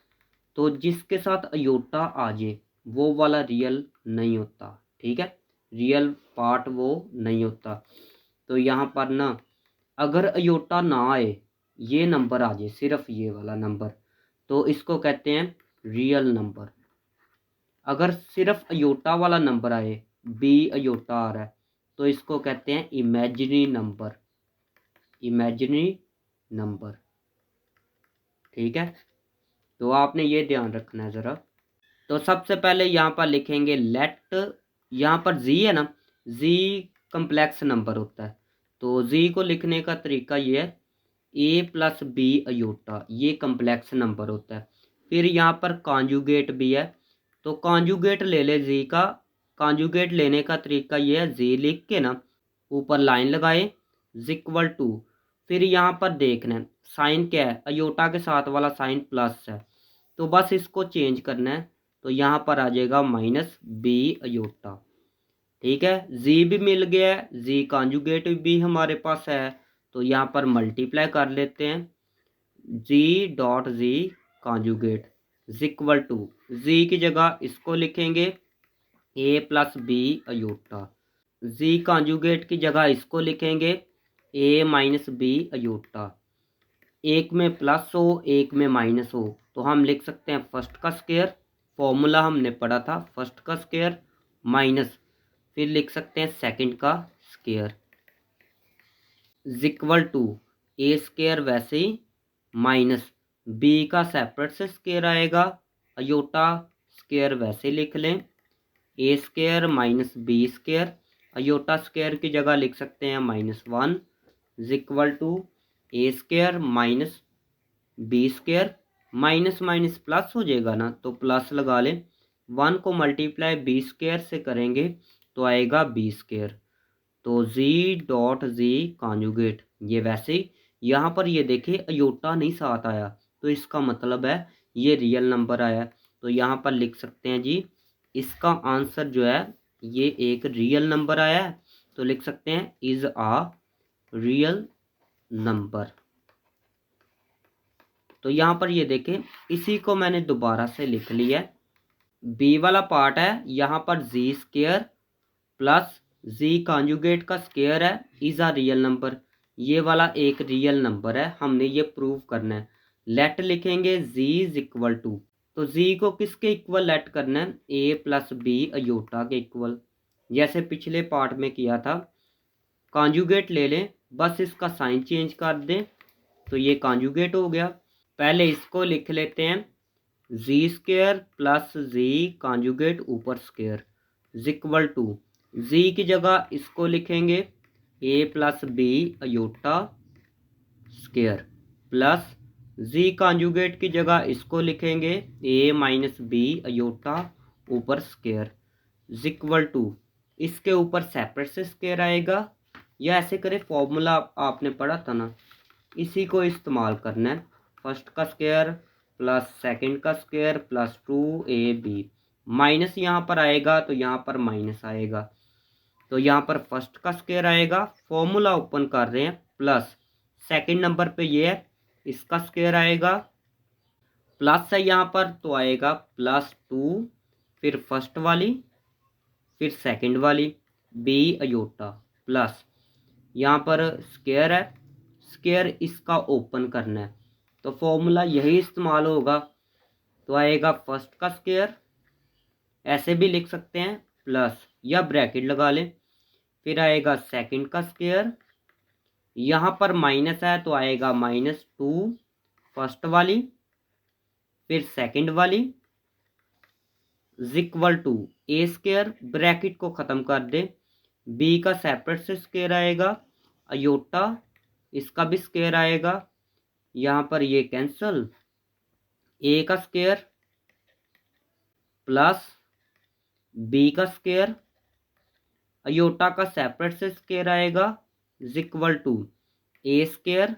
तो जिसके साथ अयोटा आ जाए वो वाला रियल नहीं होता, ठीक है, रियल पार्ट वो नहीं होता। तो यहाँ पर ना अगर अयोटा ना आए, ये नंबर आ जाए सिर्फ ये वाला नंबर, तो इसको कहते हैं रियल नंबर। अगर सिर्फ अयोटा वाला नंबर आए, बी अयोटा आ रहा है, तो इसको कहते हैं इमेजिनरी नंबर। इमेजिनरी नंबर, ठीक है। तो आपने ये ध्यान रखना है ज़रा। तो सबसे पहले यहाँ पर लिखेंगे लेट, यहाँ पर जी है ना, जी कम्प्लेक्स नंबर होता है। तो जी को लिखने का तरीका ये है a + b अयोटा, ये कम्प्लेक्स नंबर होता है। फिर यहाँ पर कॉन्जुगेट भी है, तो कॉन्जुगेट ले ले जी का। कॉन्जुगेट लेने का तरीका ये है, जी लिख के ना ऊपर लाइन लगाए इक्वल टू, फिर यहाँ पर देखना है साइन क्या है, अयोटा के साथ वाला साइन प्लस है, तो बस इसको चेंज करना है। तो यहाँ पर आ जाएगा -b अयोटा, ठीक है। जी भी मिल गया है, जी कॉन्जुगेट भी हमारे पास है, तो यहाँ पर मल्टीप्लाई कर लेते हैं z.z conjugate equal to, z की जगह इसको लिखेंगे a + b अयोटा, जी कॉन्जुगेट की जगह इसको लिखेंगे a - b अयोटा। एक में प्लस हो एक में माइनस हो तो हम लिख सकते हैं फर्स्ट का स्क्वायर, फॉर्मूला हमने पढ़ा था फर्स्ट का स्क्वायर, माइनस फिर लिख सकते हैं सेकंड का square equal to A square, वैसे ही माइनस बी का सेपरेट से स्क्वायर आएगा, अयोटा स्क्वायर वैसे लिख लें A square -b square, iota square की जगह लिख सकते हैं -1 equal to A square -b square, minus minus plus हो जाएगा ना तो प्लस लगा लें। 1 को मल्टीप्लाई b स्क्वायर से करेंगे तो आएगा b स्क्वायर। तो z.z कॉन्जुगेट, ये वैसे ही यहाँ पर ये देखिए अयोटा नहीं साथ आया, तो इसका मतलब है ये रियल नंबर आया। तो यहाँ पर लिख सकते हैं जी इसका आंसर जो है ये एक रियल नंबर आया है, तो लिख सकते हैं इज आ रियल नंबर। तो यहाँ पर ये देखें, इसी को मैंने दोबारा से लिख लिया है। बी वाला पार्ट है, यहाँ पर जी स्क्वायर प्लस जी कॉन्जुगेट का स्क्वायर है इज अ रियल नंबर, ये वाला एक रियल नंबर है, हमने ये प्रूव करना है। लेट लिखेंगे जी इज इक्वल टू, तो जी को किसके इक्वल लेट करना है, a + b अयोटा के इक्वल, जैसे पिछले पार्ट में किया था। कॉन्जुगेट ले लें, बस इसका साइन चेंज कर दें तो ये कॉन्जुगेट हो गया। पहले इसको लिख लेते हैं z square plus z conjugate ऊपर स्क्वायर इक्वल टू, जी की जगह इसको लिखेंगे a + b iota square plus z conjugate की जगह इसको लिखेंगे a - b अयोटा ऊपर स्क्वायर इक्वल टू, इसके ऊपर सेपरेट से स्क्वायर आएगा, या ऐसे करें फॉर्मूला आपने पढ़ा था ना, इसी को इस्तेमाल करना है। फर्स्ट का स्क्वायर प्लस सेकंड का स्क्वायर प्लस 2ab, माइनस यहाँ पर आएगा तो यहाँ पर माइनस आएगा, तो यहाँ पर फर्स्ट का स्क्वायर आएगा, फॉर्मूला ओपन कर रहे हैं, प्लस सेकंड नंबर पे ये है इसका स्क्वायर आएगा, प्लस है यहाँ पर तो आएगा +2, फिर फर्स्ट वाली फिर सेकंड वाली b अयोटा प्लस यहाँ पर स्क्वायर है, स्क्वायर इसका ओपन करना है, तो फॉर्मूला यही इस्तेमाल होगा। तो आएगा फर्स्ट का स्क्वायर, ऐसे भी लिख सकते हैं, प्लस या ब्रैकेट लगा लें। फिर आएगा सेकंड का स्क्वायर, यहाँ पर माइनस है तो आएगा -2 फर्स्ट वाली, फिर सेकंड वाली equal to A square, bracket को ख़त्म कर दे, बी का सेपरेट से स्क्वायर आएगा, अयोटा इसका भी स्क्वायर आएगा, यहाँ पर ये कैंसल, ए का स्क्वायर प्लस बी का स्क्वायर, अयोटा का सेपरेट से स्क्वायर आएगा equal to A square.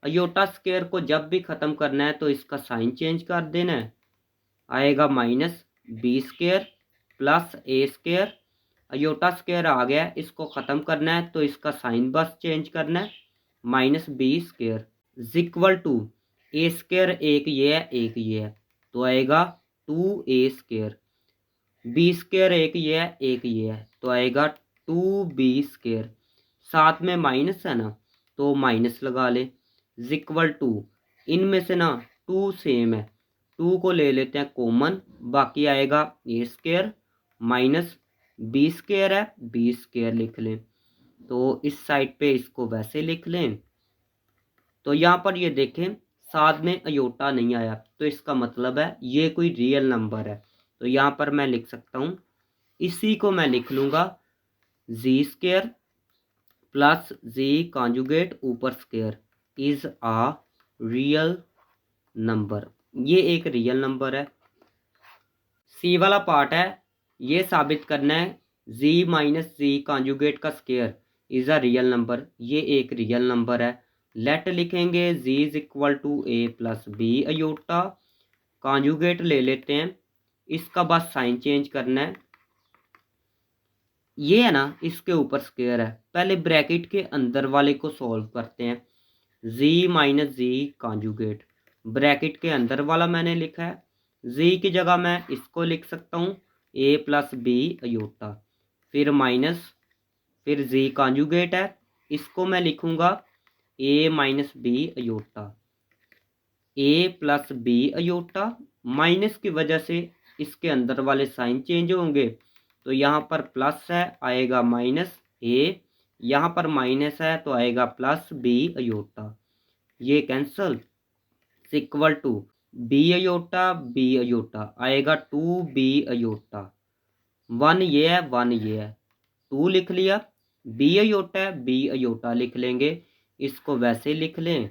Iota square को जब भी ख़त्म करना है तो इसका साइन चेंज कर देना है, आएगा -b स्क्वायर प्लस ए स्क्वायर। अयोटा स्क्वायर आ गया, इसको ख़त्म करना है तो इसका साइन बस चेंज करना है, -b square equal to A square, एक ये है एक ये है, तो आएगा 2a स्क्वायर, बी स्क्वायर एक ये है एक ये है, तो आएगा 2b स्क्वायर। साथ में माइनस है ना तो माइनस लगा ले, इक्वल टू इनमें से ना 2 सेम है, 2 को ले लेते हैं कॉमन, बाकी आएगा ए स्क्वायर माइनस बी स्क्वायर है, बी स्क्वायर लिख लें। तो इस साइड पे इसको वैसे लिख लें। तो यहाँ पर ये देखें साथ में अयोटा नहीं आया, तो इसका मतलब है ये कोई रियल नंबर है। तो यहाँ पर मैं लिख सकता हूँ, इसी को मैं लिख लूँगा z square plus z conjugate ऊपर square is a real number. ये एक रियल नंबर है। सी वाला पार्ट है, ये साबित करना है जी माइनस जी कॉन्जुगेट का square is a real number, ये एक रियल नंबर है। लेट लिखेंगे G is equal to A plus B iota, conjugate ले लेते हैं, इसका बस साइन चेंज करना है। ये है ना इसके ऊपर स्क्वायर है, पहले ब्रैकेट के अंदर वाले को सॉल्व करते हैं। जी माइनस जी कॉन्जुगेट, ब्रैकेट के अंदर वाला मैंने लिखा है, जी की जगह मैं इसको लिख सकता हूँ ए प्लस बी अयोटा, फिर माइनस, फिर जी कॉन्जुगेट है, इसको मैं लिखूँगा ए माइनस बी अयोटा, ए प्लस बी अयोटा, माइनस की वजह से इसके अंदर वाले साइन चेंज होंगे, तो यहाँ पर प्लस है आएगा माइनस ए, यहाँ पर माइनस है तो आएगा प्लस बी अयोटा, ये cancel, equal to b iota आएगा 2b अयोटा, 1 ये है 1 ये है, 2 लिख लिया, बी अयोटा है बी अयोटा लिख लेंगे, इसको वैसे लिख लें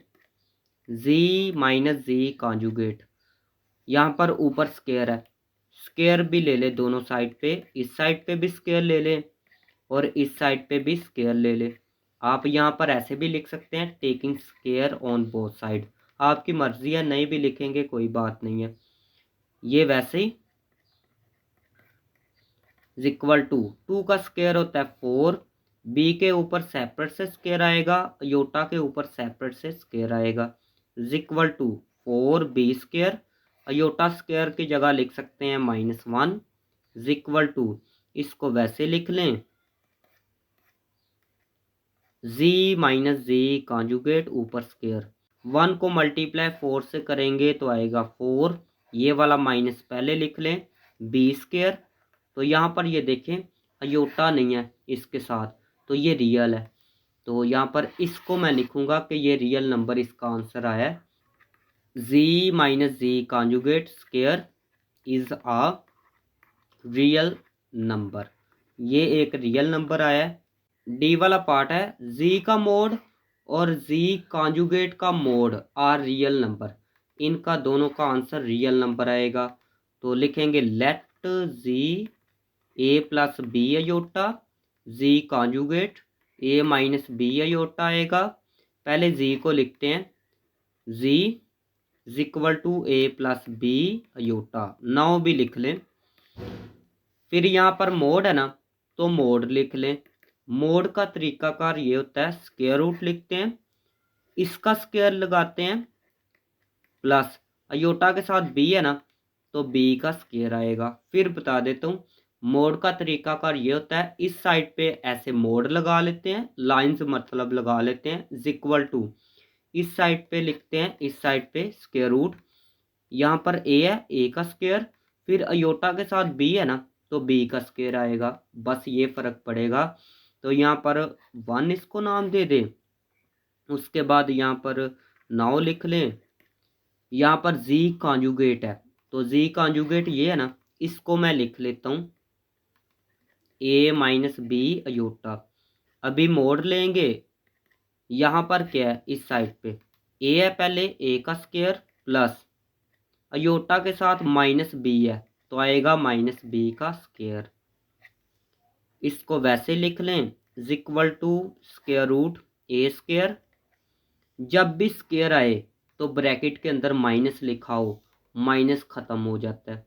जी माइनस जी कॉन्जुगेट, यहाँ पर ऊपर स्क्वायर है, स्क्वायर भी ले ले दोनों साइड पे, इस साइड पे भी स्क्वायर ले ले और इस साइड पे भी स्क्वायर ले ले। आप यहाँ पर ऐसे भी लिख सकते हैं taking square on both side, आपकी मर्जी है, नहीं भी लिखेंगे कोई बात नहीं है। ये वैसे ही इक्वल टू 2 का स्क्वायर होता है 4, बी के ऊपर सेपरेट से स्क्वायर आएगा, योटा के ऊपर सेपरेट से स्क्वायर आएगा, equal to 4b square, iota square की जगह लिख सकते हैं -1, इक्वल टू इसको वैसे लिख लें जी माइनस जी कॉन्जुगेट ऊपर स्क्वायर, 1 को मल्टीप्लाई 4 से करेंगे तो आएगा 4, ये वाला माइनस पहले लिख लें बी स्क्वायर। तो यहाँ पर ये देखें अयोटा नहीं है इसके साथ, तो ये रियल है, तो यहाँ पर इसको मैं लिखूँगा कि ये रियल नंबर इसका आंसर आया है। G minus ji conjugate square is a real number, ये एक रियल नंबर आया है। डी वाला पार्ट है जी का मोड और जी कॉन्जुगेट का मोड आर रियल नंबर, इनका दोनों का आंसर रियल नंबर आएगा। तो लिखेंगे let G A plus B iota, ji conjugate A minus B iota आएगा, पहले जी को लिखते हैं G equal to A plus B iota, 9 भी लिख लें। फिर यहाँ पर मोड है ना तो मोड लिख लें, मोड का तरीकाकार ये होता है स्क्वायर रूट लिखते हैं, इसका स्क्वायर लगाते हैं प्लस अयोटा के साथ बी है ना तो बी का स्क्वायर आएगा। फिर बता देता हूँ मोड का तरीकाकार ये होता है, इस साइड पे ऐसे मोड लगा लेते हैं, लाइंस मतलब लगा लेते हैं इक्वल टू इस साइड पे लिखते हैं, इस साइड पे स्क्वायर रूट, यहाँ पर ए है, ए का स्क्वायर, फिर अयोटा के साथ बी है ना, तो बी का स्क्वायर आएगा, बस ये फ़र्क पड़ेगा। तो यहाँ पर 1 इसको नाम दे दें, उसके बाद यहाँ पर 9 लिख लें। यहाँ पर जी कॉन्जुगेट है, तो जी कॉन्जुगेट ये है ना, इसको मैं लिख लेता हूँ ए माइनस बी अयोटा। अभी मोड़ लेंगे, यहाँ पर क्या है, इस साइड पे ए है, पहले ए का स्क्वायर प्लस अयोटा के साथ माइनस बी है, तो आएगा माइनस बी का स्क्वायर। इसको वैसे लिख लें, is equal to square root a square. जब भी स्क्वायर आए तो ब्रैकेट के अंदर माइनस लिखा हो, माइनस ख़त्म हो जाता है।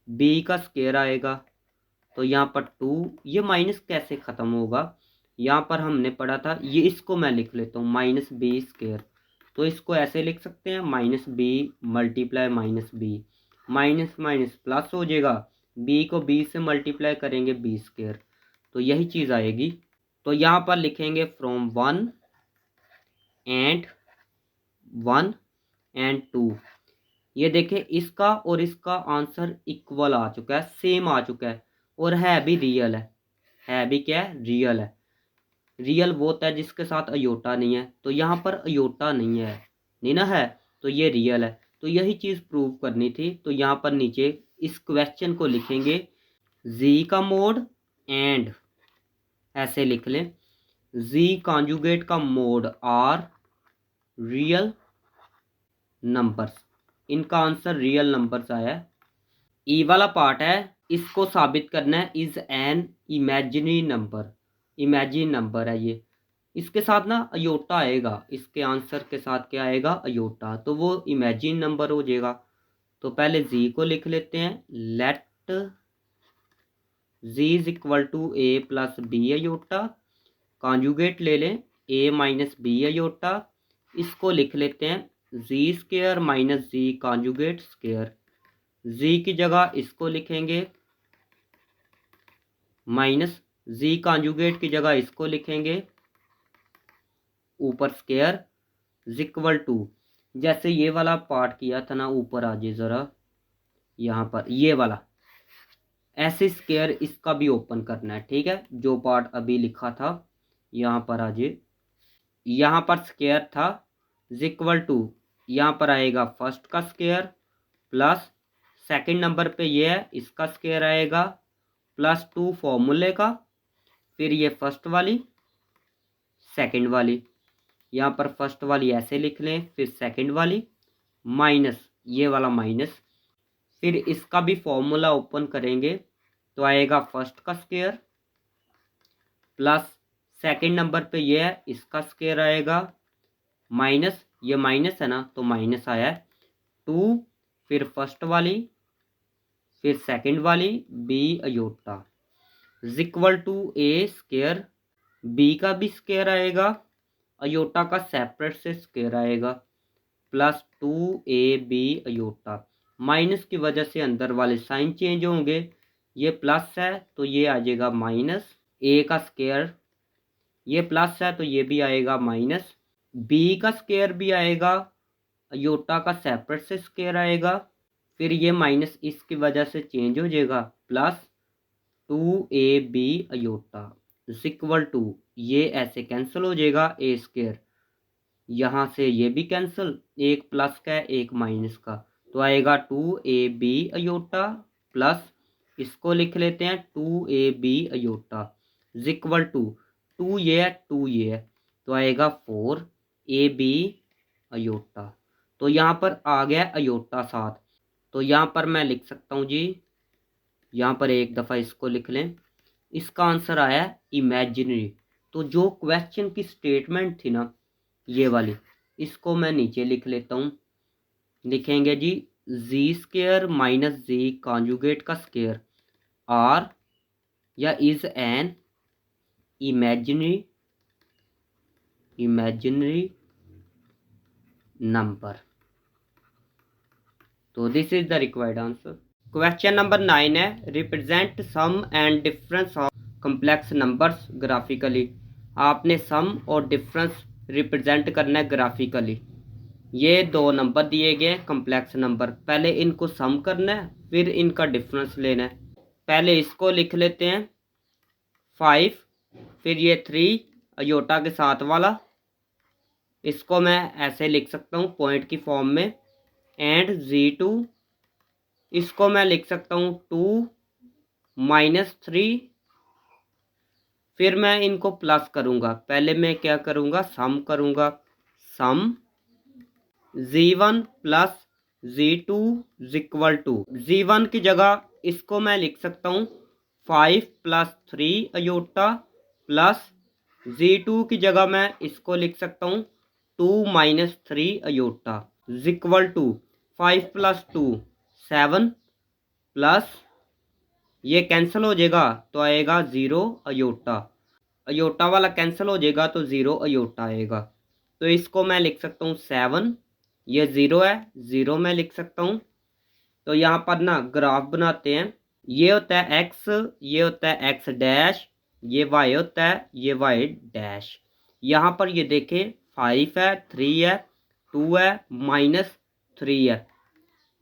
बी का स्क्वायर आएगा, तो यहाँ पर 2, ये माइनस कैसे ख़त्म होगा, यहाँ पर हमने पढ़ा था, ये इसको मैं लिख लेता हूँ माइनस बी स्क्वायर। तो इसको ऐसे लिख सकते हैं, minus b multiply minus b, minus minus plus हो जाएगा, बी को बी से मल्टीप्लाई करेंगे बी स्क्वायर, तो यही चीज़ आएगी। तो यहाँ पर लिखेंगे फ्रॉम 1 एंड 2। ये देखें, इसका और इसका आंसर इक्वल आ चुका है, सेम आ चुका है, और है भी रियल है भी क्या है, रियल है। रियल वो होता है जिसके साथ अयोटा नहीं है, तो यहाँ पर अयोटा नहीं है, नहीं ना है, तो ये रियल है। तो यही चीज़ प्रूव करनी थी। तो यहाँ पर नीचे इस क्वेश्चन को लिखेंगे जी का मोड एंड, ऐसे लिख लें, जी कॉन्जुगेट का मोड आर रियल नंबर्स। इनका आंसर रियल नंबर्स आया है। ई वाला पार्ट है, इसको साबित करना है, is an imaginary number, imagine number है ये। इसके साथ ना अयोटा आएगा, इसके आंसर के साथ क्या आएगा, अयोटा, तो वो इमेजिन नंबर हो जाएगा। तो पहले जी को लिख लेते हैं, let z is equal to A plus B iota, conjugate ले लें ए माइनस बी अयोटा, इसको लिख लेते हैं जी स्क्वायर माइनस जी कॉन्जुगेट स्क्वायर। जी की जगह इसको लिखेंगे माइनस, जी कॉन्जुगेट की जगह इसको लिखेंगे ऊपर स्क्वायर, इक्वल टू, जैसे ये वाला पार्ट किया था ना, ऊपर आ जाए ज़रा, यहाँ पर ये वाला ऐसे स्क्वायर इसका भी ओपन करना है, ठीक है। जो पार्ट अभी लिखा था यहाँ पर आ जाए, यहाँ पर स्क्वायर था, इक्वल टू, यहाँ पर आएगा फर्स्ट का स्क्वायर प्लस सेकंड नंबर पे ये है, इसका स्क्वायर आएगा प्लस 2 फॉर्मूले का, फिर ये फर्स्ट वाली सेकंड वाली, यहाँ पर फर्स्ट वाली ऐसे लिख लें, फिर सेकंड वाली माइनस ये वाला माइनस, फिर इसका भी फॉर्मूला ओपन करेंगे तो आएगा फर्स्ट का स्क्वायर प्लस सेकंड नंबर पे ये है, इसका स्क्वायर आएगा माइनस, ये माइनस है ना, तो माइनस आया है 2, फिर फर्स्ट वाली, फिर सेकंड वाली b iota, equal to A square, b का भी स्क्वायर आएगा, अयोटा का सेपरेट से स्क्वायर आएगा, प्लस 2ab अयोटा। माइनस की वजह से अंदर वाले साइन चेंज होंगे, ये प्लस है तो ये आ जाएगा माइनस, ए का स्क्वायर, ये प्लस है तो ये भी आएगा माइनस, बी का स्क्वायर भी आएगा, अयोटा का सेपरेट से स्क्वायर आएगा, फिर ये माइनस इसकी वजह से चेंज हो जाएगा, plus 2ab aorta equal to, ये ऐसे कैंसिल हो जाएगा, ए स्क्वायर यहाँ से ये भी कैंसिल, एक प्लस का है एक माइनस का, तो आएगा 2ab अयोटा प्लस, इसको लिख लेते हैं 2ab अयोटा इक्वल टू, 2 ये है 2 ये है, तो आएगा 4ab अयोटा। तो यहाँ पर आ गया अयोटा साथ, तो यहाँ पर मैं लिख सकता हूँ जी, यहाँ पर एक दफ़ा इसको लिख लें, इसका आंसर आया इमेजिनरी। तो जो क्वेश्चन की स्टेटमेंट थी ना ये वाली, इसको मैं नीचे लिख लेता हूँ, लिखेंगे जी जी स्क्वायर माइनस जी कॉन्जुगेट का स्क्वायर आर या इज एन इमेजिनरी नंबर। तो this is the required answer. Question number 9 है, represent sum and difference of complex numbers graphically. आपने सम और डिफरेंस रिप्रेजेंट करना है ग्राफिकली। ये दो नंबर दिए गए हैं कम्प्लेक्स नंबर, पहले इनको सम करना है फिर इनका डिफरेंस लेना है। पहले इसको लिख लेते हैं 5, फिर ये 3 अयोटा के साथ वाला, इसको मैं ऐसे लिख सकता हूँ पॉइंट की फॉर्म में, एंड Z2 इसको मैं लिख सकता हूँ 2 -3। फिर मैं इनको प्लस करूँगा, पहले मैं क्या करूँगा सम करूँगा, सम Z1 plus Z2 equal to, Z1 की जगह इसको मैं लिख सकता हूँ 5 + 3 अयोटा, प्लस Z2 की जगह मैं इसको लिख सकता हूँ 2 - 3 अयोटा इक्वल टू 5 + 2 7, प्लस ये कैंसिल हो जाएगा तो आएगा 0 अयोटा, अयोटा वाला कैंसिल हो जाएगा तो 0 अयोटा आएगा। तो इसको मैं लिख सकता हूँ 7, ये 0 है, 0 मैं लिख सकता हूँ। तो यहाँ पर ना ग्राफ बनाते हैं, ये होता है x, ये होता है x डैश, ये y होता है, ये y डैश। यहाँ पर ये देखें 5 है, 3 है, 2 है, -3 है,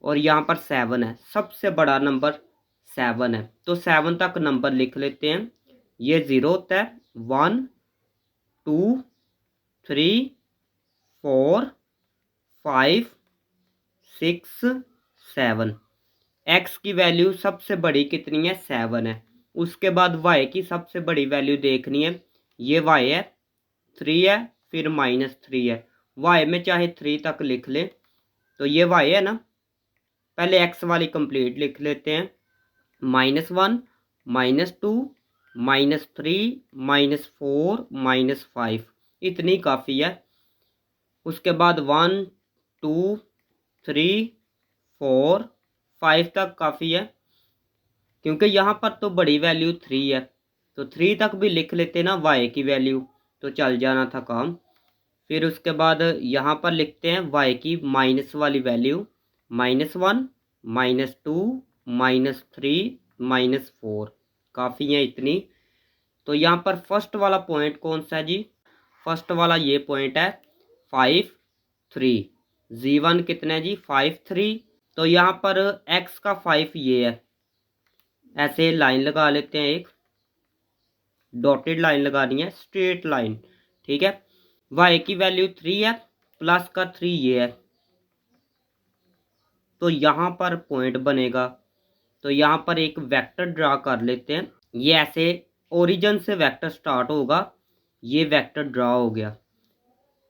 और यहाँ पर 7 है, सबसे बड़ा नंबर 7 है। तो 7 तक नंबर लिख लेते हैं। ये 0 होता है, 1 2 3 4 5 6 7। x की वैल्यू सबसे बड़ी कितनी है, 7 है। उसके बाद y की सबसे बड़ी वैल्यू देखनी है, ये y है, 3 है, फिर -3 है। y में चाहे 3 तक लिख ले, तो ये y है ना, पहले x वाली कंप्लीट लिख लेते हैं, -1 -2 -3 -4 -5, इतनी काफ़ी है। उसके बाद 1 2 3 4 5 तक काफ़ी है, क्योंकि यहाँ पर तो बड़ी वैल्यू 3 है, तो 3 तक भी लिख लेते ना y की वैल्यू, तो चल जाना था काम। फिर उसके बाद यहाँ पर लिखते हैं y की माइनस वाली वैल्यू, -1 -2 -3 -4, काफ़ी है इतनी। तो यहाँ पर फर्स्ट वाला पॉइंट कौन सा है जी, फर्स्ट वाला ये पॉइंट है 5 3, Z1 कितना है जी 5 3। तो यहाँ पर x का 5 ये है, ऐसे लाइन लगा लेते हैं, एक डॉटेड लाइन लगानी है, स्ट्रेट लाइन, ठीक है। y की वैल्यू 3 है, प्लस का 3 ये है, तो यहाँ पर पॉइंट बनेगा। तो यहाँ पर एक वेक्टर ड्रा कर लेते हैं, ये ऐसे ओरिजिन से वेक्टर स्टार्ट होगा, ये वेक्टर ड्रा हो गया।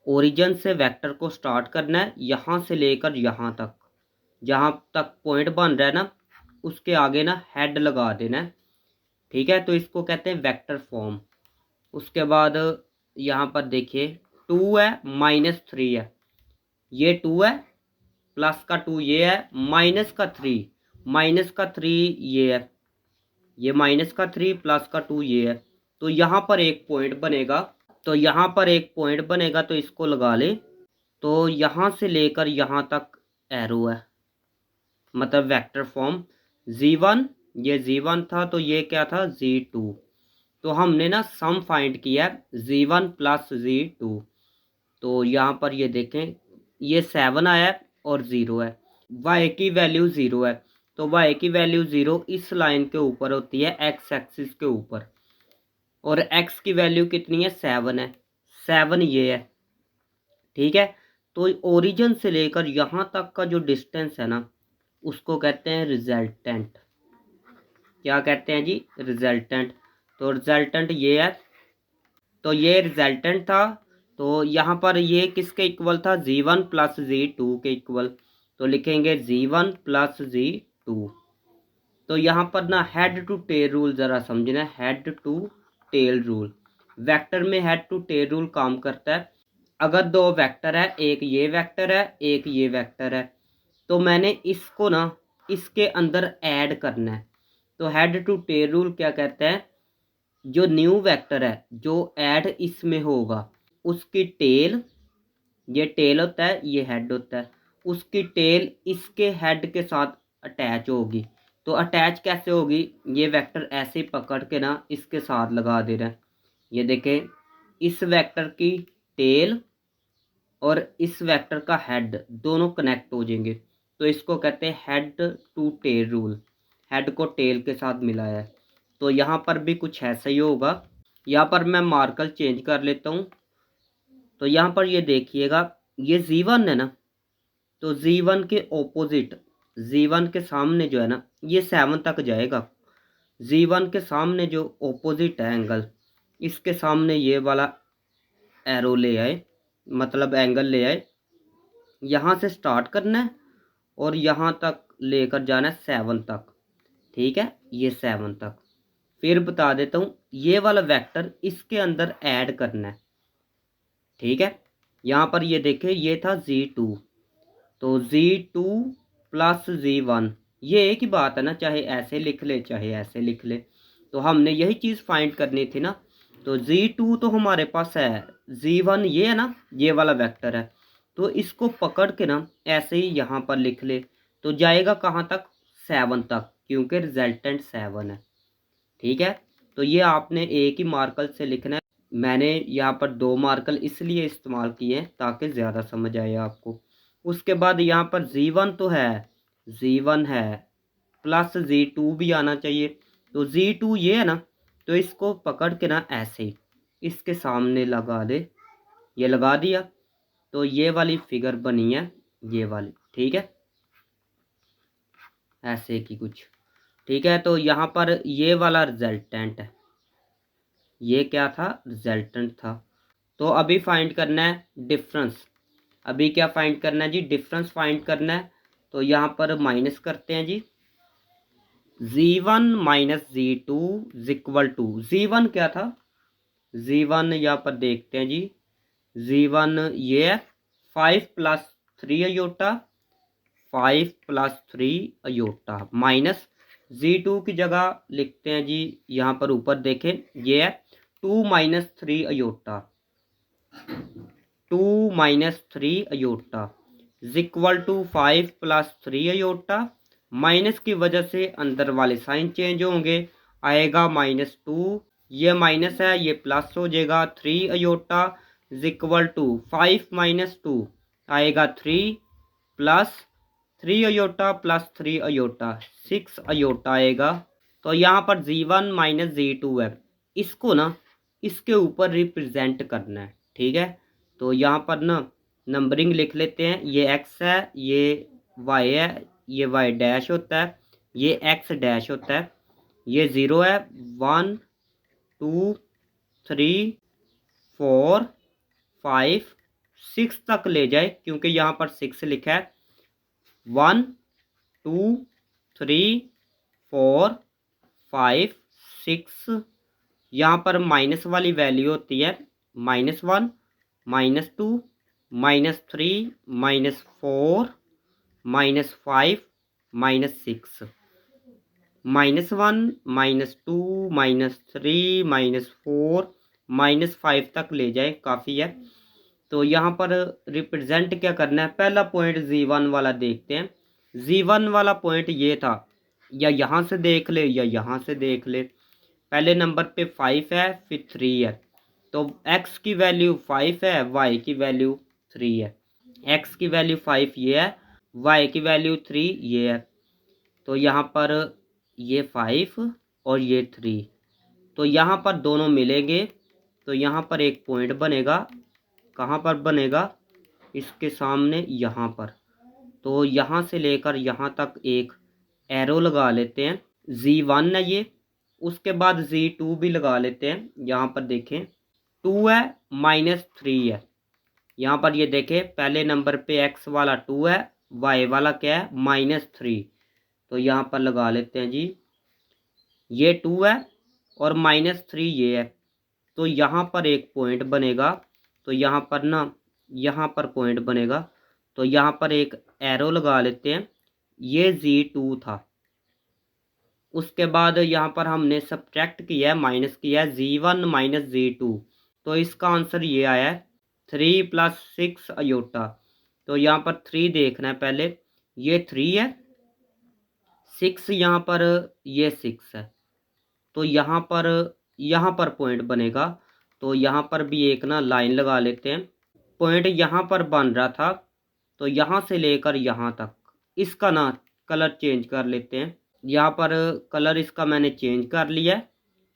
ओरिजिन से वेक्टर को स्टार्ट करना है, यहाँ से लेकर यहाँ तक, जहाँ तक पॉइंट बन रहा है ना, उसके आगे ना हेड लगा देना है, ठीक है। तो इसको कहते हैं वेक्टर फॉर्म। उसके बाद यहाँ पर देखिए 2 है, -3 है, ये 2 है, प्लस का 2 ये है, माइनस का 3 ये है, ये -3 प्लस का 2 ये है। तो यहाँ पर एक पॉइंट बनेगा, तो यहाँ पर एक पॉइंट बनेगा, तो इसको लगा ले। तो यहाँ से लेकर यहाँ तक एरो है, मतलब वेक्टर फॉर्म। Z1 ये Z1 था, तो ये क्या था Z2। तो हमने ना सम फाइंड किया है Z1 + Z2। तो यहाँ पर ये देखें, ये 7 आया है और 0 है, y की वैल्यू 0 है, तो y की वैल्यू 0 इस लाइन के ऊपर होती है, x एक्सिस के ऊपर, और x की वैल्यू कितनी है 7 है, 7 ये है, ठीक है। तो ओरिजिन से लेकर यहाँ तक का जो डिस्टेंस है ना, उसको कहते हैं रिजल्टेंट। क्या कहते हैं जी, रिजल्टेंट। तो रिजल्टेंट ये है, तो ये रिजल्टेंट था। तो यहाँ पर ये किसके इक्वल था, Z1 + Z2 के इक्वल, तो लिखेंगे Z1 + Z2। तो यहाँ पर ना हेड टू टेल रूल ज़रा समझना, head to tail rule. Vector में हेड टू टेल रूल काम करता है। अगर दो वेक्टर है, एक ये वेक्टर है, एक ये वेक्टर है, तो मैंने इसको ना इसके अंदर ऐड करना है। तो हेड टू टेल रूल क्या कहता है, जो न्यू वेक्टर है जो ऐड इसमें होगा, उसकी टेल, ये टेल होता है, ये हेड होता है, उसकी टेल इसके हेड के साथ अटैच होगी। तो अटैच कैसे होगी, ये वेक्टर ऐसे पकड़ के ना इसके साथ लगा दे रहा है, ये देखें, इस वेक्टर की टेल और इस वेक्टर का हेड दोनों कनेक्ट हो जाएंगे, तो इसको कहते हैं head to tail rule. Head को टेल के साथ मिलाया है। तो यहाँ पर भी कुछ ऐसा ही होगा। यहाँ पर मैं मार्कर चेंज कर लेता हूँ। तो यहाँ पर ये देखिएगा, ये Z1 है ना, तो Z1 के ऑपोजिट, Z1 के सामने जो है ना, ये 7 तक जाएगा। Z1 के सामने जो ऑपोजिट है एंगल, इसके सामने ये वाला एरो ले आए, मतलब एंगल ले आए। यहाँ से स्टार्ट करना है और यहाँ तक लेकर जाना है 7 तक। ठीक है, ये 7 तक। फिर बता देता हूँ, ये वाला वेक्टर इसके अंदर ऐड करना है। ठीक है, यहाँ पर ये देखें, ये था Z2, तो Z2 प्लस Z1, ये एक ही बात है ना, चाहे ऐसे लिख ले चाहे ऐसे लिख ले। तो हमने यही चीज़ फाइंड करनी थी ना। तो Z2 तो हमारे पास है, Z1 ये है ना, ये वाला वेक्टर है। तो इसको पकड़ के ना ऐसे ही यहाँ पर लिख ले, तो जाएगा कहाँ तक, 7 तक, क्योंकि रिजल्टेंट 7 है। ठीक है, तो ये आपने एक ही मार्कर से लिखना है। मैंने यहाँ पर 2 मार्कर इसलिए इस्तेमाल किए हैं ताकि ज़्यादा समझ आए आपको। उसके बाद यहाँ पर Z1 तो है, Z1 है, प्लस Z2 भी आना चाहिए। तो Z2 ये है ना, तो इसको पकड़ के ना ऐसे ही इसके सामने लगा दे, ये लगा दिया, तो ये वाली फिगर बनी है, ये वाली। ठीक है, ऐसे की कुछ। ठीक है, तो यहाँ पर ये वाला रिजल्टेंट है, ये क्या था, रिजल्टेंट था। तो अभी फाइंड करना है डिफरेंस। अभी क्या फाइंड करना है जी, डिफरेंस फाइंड करना है। तो यहाँ पर माइनस करते हैं जी, Z1 minus Z2 equal to, Z1 क्या था, Z1 यहाँ पर देखते हैं जी, Z1 ये है 5 plus 3 iota, 5 plus 3 iota, minus Z2 की जगह लिखते हैं जी, यहाँ पर ऊपर देखें, ये है 2 minus 3 iota, 2 minus 3 iota equal to 5 plus 3 iota. Minus की वजह से अंदर वाले साइन चेंज होंगे, आएगा -2, ये माइनस है ये प्लस हो जाएगा, 3 अयोटा इक्वल टू 5 माइनस 2 आएगा 3 plus 3 iota plus 3 iota 6 iota आएगा। तो यहाँ पर Z1 माइनस Z2 है, इसको ना इसके ऊपर रिप्रेजेंट करना है। ठीक है, तो यहाँ पर ना नंबरिंग लिख लेते हैं, ये x है, ये y है, ये y डैश होता है, ये x डैश होता है, ये 0 है, 1 2 3 4 5 6 तक ले जाए, क्योंकि यहाँ पर 6 लिखा है। 1 2 3 4 5 6, यहाँ पर माइनस वाली वैल्यू होती है -1 -2 -3 -4 -5 -6, -1 -2 -3 -4 -5 तक ले जाए, काफ़ी है। तो यहाँ पर रिप्रेजेंट क्या करना है, पहला पॉइंट Z1 वाला देखते हैं। Z1 वाला पॉइंट ये था, या यहाँ से देख ले या यहाँ से देख ले। पहले नंबर पे 5 है, फिर 3 है, तो x की वैल्यू 5 है, y की वैल्यू 3 है। x की वैल्यू 5 ये है, y की वैल्यू 3 ये है। तो यहाँ पर ये 5 और ये 3, तो यहाँ पर दोनों मिलेंगे, तो यहाँ पर एक पॉइंट बनेगा। कहाँ पर बनेगा, इसके सामने यहाँ पर। तो यहाँ से लेकर यहाँ तक एक एरो लगा लेते हैं, Z1 है ये, उसके बाद Z2 भी लगा लेते हैं। यहाँ पर देखें 2 है -3 है, यहाँ पर ये देखें पहले नंबर पे x वाला 2 है, y वाला क्या है -3, तो यहाँ पर लगा लेते हैं जी, ये 2 है और -3 ये है, तो यहाँ पर एक पॉइंट बनेगा। तो यहाँ पर ना, यहाँ पर पॉइंट बनेगा, तो यहाँ पर एक एरो लगा लेते हैं, ये Z2 था। उसके बाद यहाँ पर हमने सब्ट्रैक्ट किया है, माइनस किया है, Z1 माइनस Z2, तो इसका आंसर ये आया है 3 प्लस 6 अयोटा। तो यहाँ पर 3 देखना है पहले, ये 3 है, 6 यहाँ पर, ये 6 है, तो यहाँ पर पॉइंट बनेगा। तो यहाँ पर भी एक ना लाइन लगा लेते हैं, पॉइंट यहाँ पर बन रहा था, तो यहाँ से लेकर यहाँ तक इसका ना कलर चेंज कर लेते हैं। यहाँ पर कलर इसका मैंने चेंज कर लिया है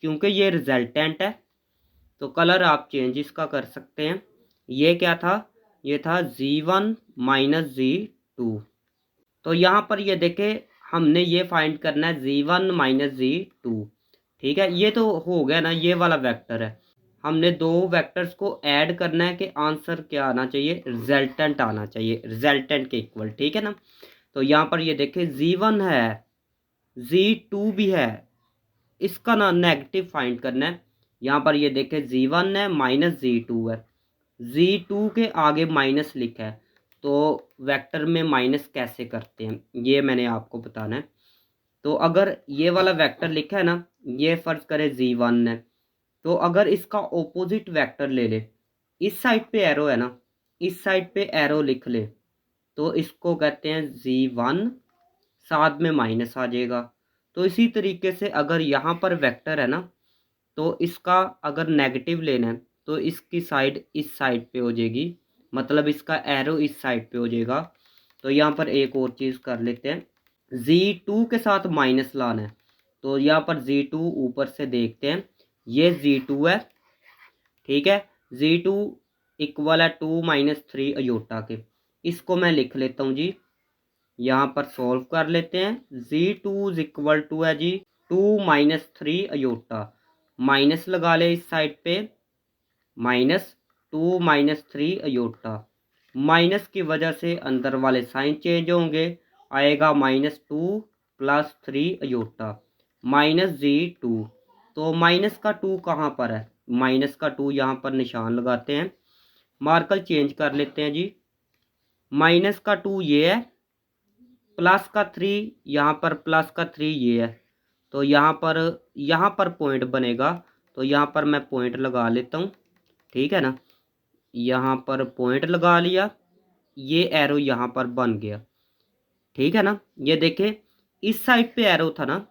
क्योंकि ये रिजल्टेंट है, तो कलर आप चेंज इसका कर सकते हैं। ये क्या था, ये था Z1 माइनस Z2। तो यहाँ पर ये देखें, हमने ये फाइंड करना है Z1 माइनस Z2। ठीक है, ये तो हो गया ना, ये वाला वेक्टर है। हमने दो वेक्टर्स को ऐड करना है कि आंसर क्या आना चाहिए, रिजल्टेंट आना चाहिए, रिजल्टेंट के इक्वल। ठीक है ना। तो यहाँ पर ये देखें Z1 है, Z2 भी है, इसका ना नेगेटिव फाइंड करना है। यहाँ पर ये देखें Z1 है माइनस Z2 है, Z2 के आगे माइनस लिखा है, तो वेक्टर में माइनस कैसे करते हैं ये मैंने आपको बताना है। तो अगर ये वाला वेक्टर लिखा है ना, ये फर्ज करे Z1 है, तो अगर इसका ऑपोजिट वेक्टर ले ले, इस साइड पे एरो है ना, इस साइड पे एरो लिख ले, तो इसको कहते हैं Z1, साथ में माइनस आ जाएगा। तो इसी तरीके से अगर यहाँ पर वेक्टर है ना, तो इसका अगर नेगेटिव लेना है तो इसकी साइड इस साइड पे हो जाएगी, मतलब इसका एरो इस साइड पे हो जाएगा। तो यहाँ पर एक और चीज़ कर लेते हैं, Z2 के साथ माइनस लाना है, तो यहाँ पर Z2 ऊपर से देखते हैं, ये Z2 है। ठीक है, Z2 इक्वल है 2 माइनस 3 अयोटा के। इसको मैं लिख लेता हूँ जी, यहाँ पर सॉल्व कर लेते हैं। Z2 इक्वल टू है जी 2 माइनस 3 अयोटा, माइनस लगा ले इस साइड पे, माइनस 2 माइनस 3 अयोटा। माइनस की वजह से अंदर वाले साइन चेंज होंगे, आएगा -2 प्लस 3 अयोटा माइनस Z2। तो माइनस का 2 कहाँ पर है, माइनस का 2 यहाँ पर निशान लगाते हैं, मार्कर चेंज कर लेते हैं जी। माइनस का 2 ये है, प्लस का 3 यहाँ पर, प्लस का 3 ये है, तो यहाँ पर पॉइंट बनेगा, तो यहाँ पर मैं पॉइंट लगा लेता हूँ। ठीक है ना, यहाँ पर पॉइंट लगा लिया, ये एरो यहाँ पर बन गया। ठीक है ना, ये देखें इस साइड पे एरो था ना,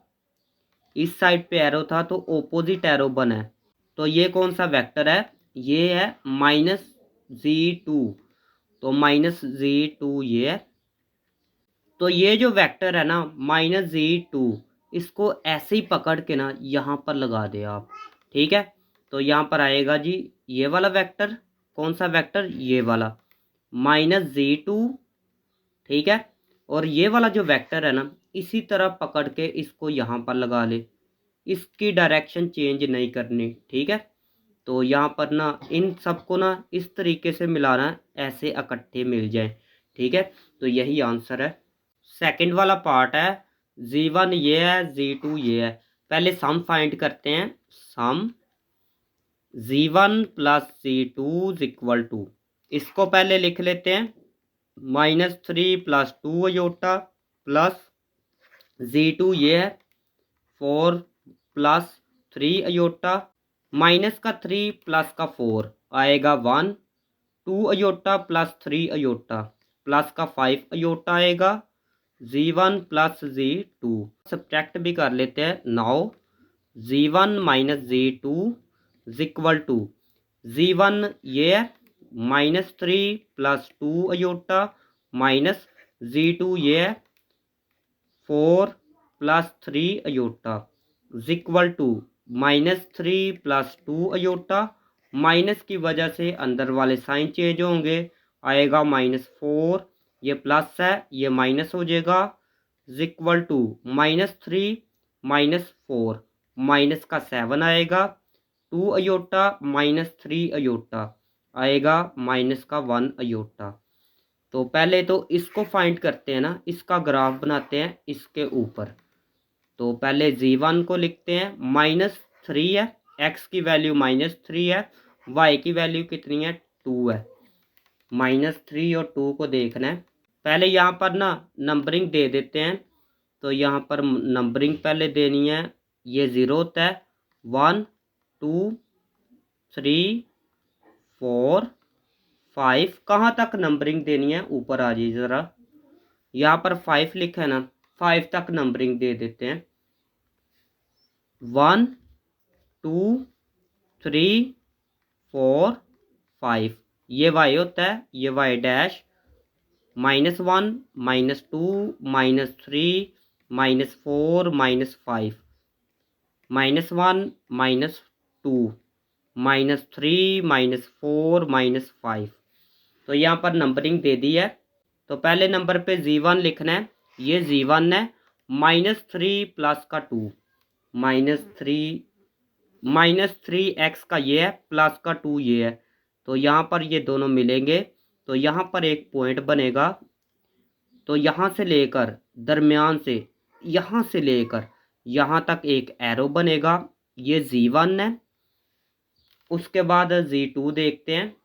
इस साइड पे एरो था, तो ओपोजिट एरो बना है। तो ये कौन सा वेक्टर है, ये है -Z2, तो -Z2 ये है। तो ये जो वेक्टर है ना -Z2, इसको ऐसे ही पकड़ के ना यहाँ पर लगा दे आप। ठीक है, तो यहाँ पर आएगा जी ये वाला वेक्टर, कौन सा वेक्टर, ये वाला -Z2। ठीक है, और ये वाला जो वेक्टर है ना, इसी तरह पकड़ के इसको यहाँ पर लगा ले, इसकी डायरेक्शन चेंज नहीं करनी। ठीक है, तो यहाँ पर ना इन सबको ना इस तरीके से मिलाना है, ऐसे इकट्ठे मिल जाए। ठीक है, तो यही आंसर है। सेकंड वाला पार्ट है, Z1 ये है, Z2 ये है। पहले सम फाइंड करते हैं, सम Z1 plus Z2 equal to, इसको पहले लिख लेते हैं, -3 प्लस 2 अयोटा प्लस Z2 ये है 4 प्लस 3 अयोटा, माइनस का 3 प्लस का 4 आएगा 1, 2 अयोटा प्लस 3 अयोटा प्लस का 5 अयोटा आएगा, Z1 प्लस Z2 सब्ट्रैक्ट भी कर लेते हैं। Now Z1 minus Z2 equal to, Z1 ये है -3 प्लस 2 अयोटा माइनस Z2 ये है 4 plus 3 iota equal to -3 plus 2 iota, minus की वजह से अंदर वाले साइन चेंज होंगे, आएगा -4, ये प्लस है ये माइनस हो जाएगा, इक्वल टू -3 -4, माइनस का 7 आएगा, 2 अयोटा -3 अयोटा आएगा माइनस का 1 अयोटा। तो पहले तो इसको फाइंड करते हैं ना, इसका ग्राफ बनाते हैं इसके ऊपर। तो पहले Z1 को लिखते हैं, -3 है, x की वैल्यू -3 है, y की वैल्यू कितनी है 2 है। -3 और 2 को देखना है, पहले यहाँ पर ना नंबरिंग दे देते हैं। तो यहाँ पर नंबरिंग पहले देनी है, ये 0 होता है, 1 2 3 4 5, कहाँ तक नंबरिंग देनी है ऊपर आ जाइए ज़रा, यहाँ पर 5 लिखा है ना, 5 तक नंबरिंग दे देते हैं, 1 2 3 4 5, ये वाई होता है, ये वाई डैश, -1 -2 -3 -4 -5, -1 -2 -3 -4 -5। तो यहाँ पर नंबरिंग दे दी है। तो पहले नंबर पे Z1 लिखना है, ये Z1 है, -3 प्लस का 2, -3 एक्स का ये है, प्लस का 2 ये है। तो यहाँ पर ये दोनों मिलेंगे, तो यहाँ पर एक पॉइंट बनेगा। तो यहाँ से लेकर दरमियान से, यहाँ से लेकर यहाँ तक एक एरो बनेगा, ये Z1 है। उसके बाद Z2 देखते हैं,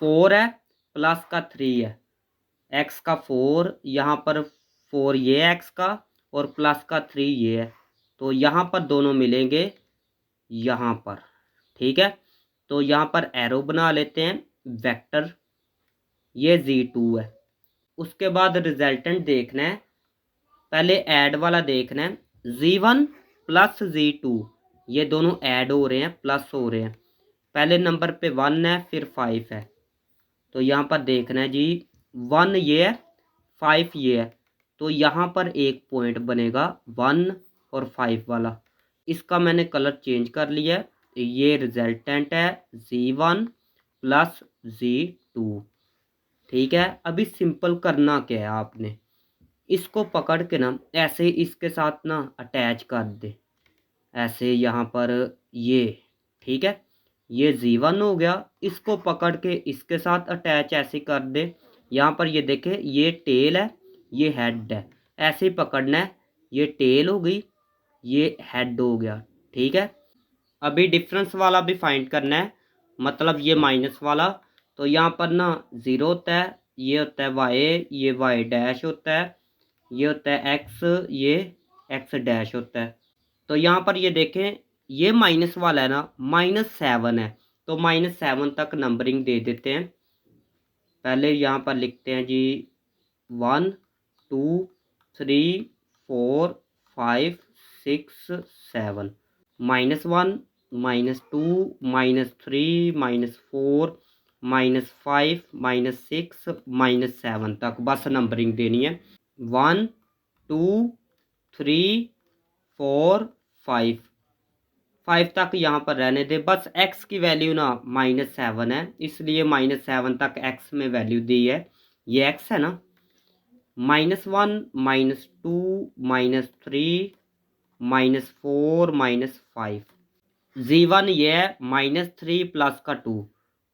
4 है, प्लस का 3 है, एक्स का 4, यहाँ पर 4 ये एक्स का और प्लस का 3 ये है। तो यहाँ पर दोनों मिलेंगे यहाँ पर, ठीक है। तो यहाँ पर एरो बना लेते हैं वेक्टर, ये Z2 है। उसके बाद रिजल्टेंट देखना है, पहले ऐड वाला देखना है, Z1 प्लस Z2, ये दोनों ऐड हो रहे हैं, प्लस हो रहे हैं। पहले नंबर पे 1 है, फिर 5 है। तो यहाँ पर देखना है जी, 1 ये है, 5 ये है। तो यहाँ पर एक पॉइंट बनेगा 1 और 5 वाला, इसका मैंने कलर चेंज कर लिया है। ये रिजल्टेंट है Z1 प्लस Z2, ठीक है। अभी सिंपल करना क्या है, आपने इसको पकड़ के ना ऐसे इसके साथ ना अटैच कर दे, ऐसे यहाँ पर ये, ठीक है। ये Z1 हो गया, इसको पकड़ के इसके साथ अटैच ऐसे कर दे। यहाँ पर ये देखे, ये टेल है, ये हेड है, ऐसे ही पकड़ना है। ये टेल हो गई, ये हेड हो गया, ठीक है। अभी डिफरेंस वाला भी फाइंड करना है, मतलब ये माइनस वाला। तो यहाँ पर ना 0 होता है, ये होता है वाई, ये वाई डैश होता है, ये होता है एक्स, ये एक्स डैश होता है। तो यहाँ पर ये देखें, ये माइनस वाला है ना, -7 है। तो -7 तक नंबरिंग दे देते हैं। पहले यहाँ पर लिखते हैं जी 1 2 3 4 5 6 7, -1 -2 -3 -4 -5 -6 -7 तक बस नंबरिंग देनी है। 1 2 3 4 5 तक यहाँ पर रहने दे, बस x की वैल्यू ना -7 है, इसलिए -7 तक x में वैल्यू दी है। ये x है ना, -1 -2 -3 -4 -5। Z1 ये है, -3 प्लस का 2,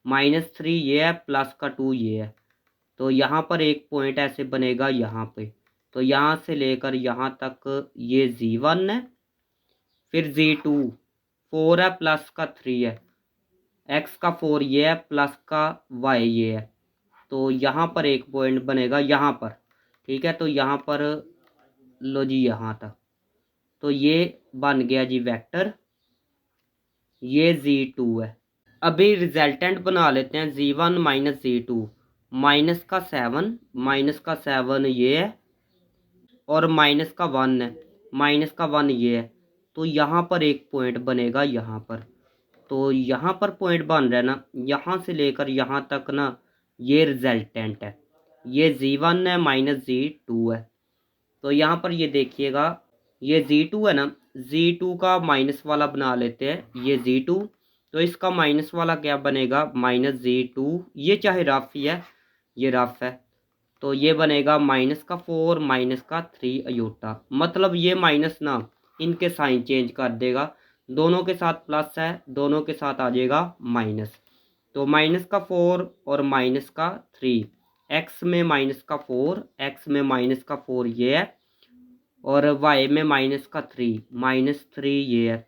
-3 ये है, प्लस का 2 ये है। तो यहाँ पर एक पॉइंट ऐसे बनेगा यहाँ पे। तो यहाँ से लेकर यहाँ तक ये Z1 है, फिर Z2 4 है, प्लस का 3 है, एक्स का 4 ये है, प्लस का वाई ये है। तो यहाँ पर एक पॉइंट बनेगा यहाँ पर, ठीक है। तो यहाँ पर लो जी, यहाँ तक। तो ये बन गया जी वेक्टर, ये Z2 है। अभी रिजल्टेंट बना लेते हैं, Z1 माइनस Z2, -7 ये है, और -1 है, -1 ये है। तो यहाँ पर एक पॉइंट बनेगा यहाँ पर। तो यहाँ पर पॉइंट बन रहा है ना, यहाँ से लेकर यहाँ तक ना, ये रिजल्टेंट है, ये Z1 है, -Z2 है। तो यहाँ पर ये देखिएगा, ये Z2 है ना, Z2 का माइनस वाला बना लेते हैं, ये Z2। तो इसका माइनस वाला क्या बनेगा, -Z2, ये चाहे रफ ही है, ये रफ है। तो ये बनेगा -4 -3 अयोटा, मतलब ये माइनस ना इनके साइन चेंज कर देगा, दोनों के साथ प्लस है, दोनों के साथ आ जाएगा माइनस। तो -4 और -3, एक्स में -4, एक्स में -4 ये है, और वाई में -3 ये है।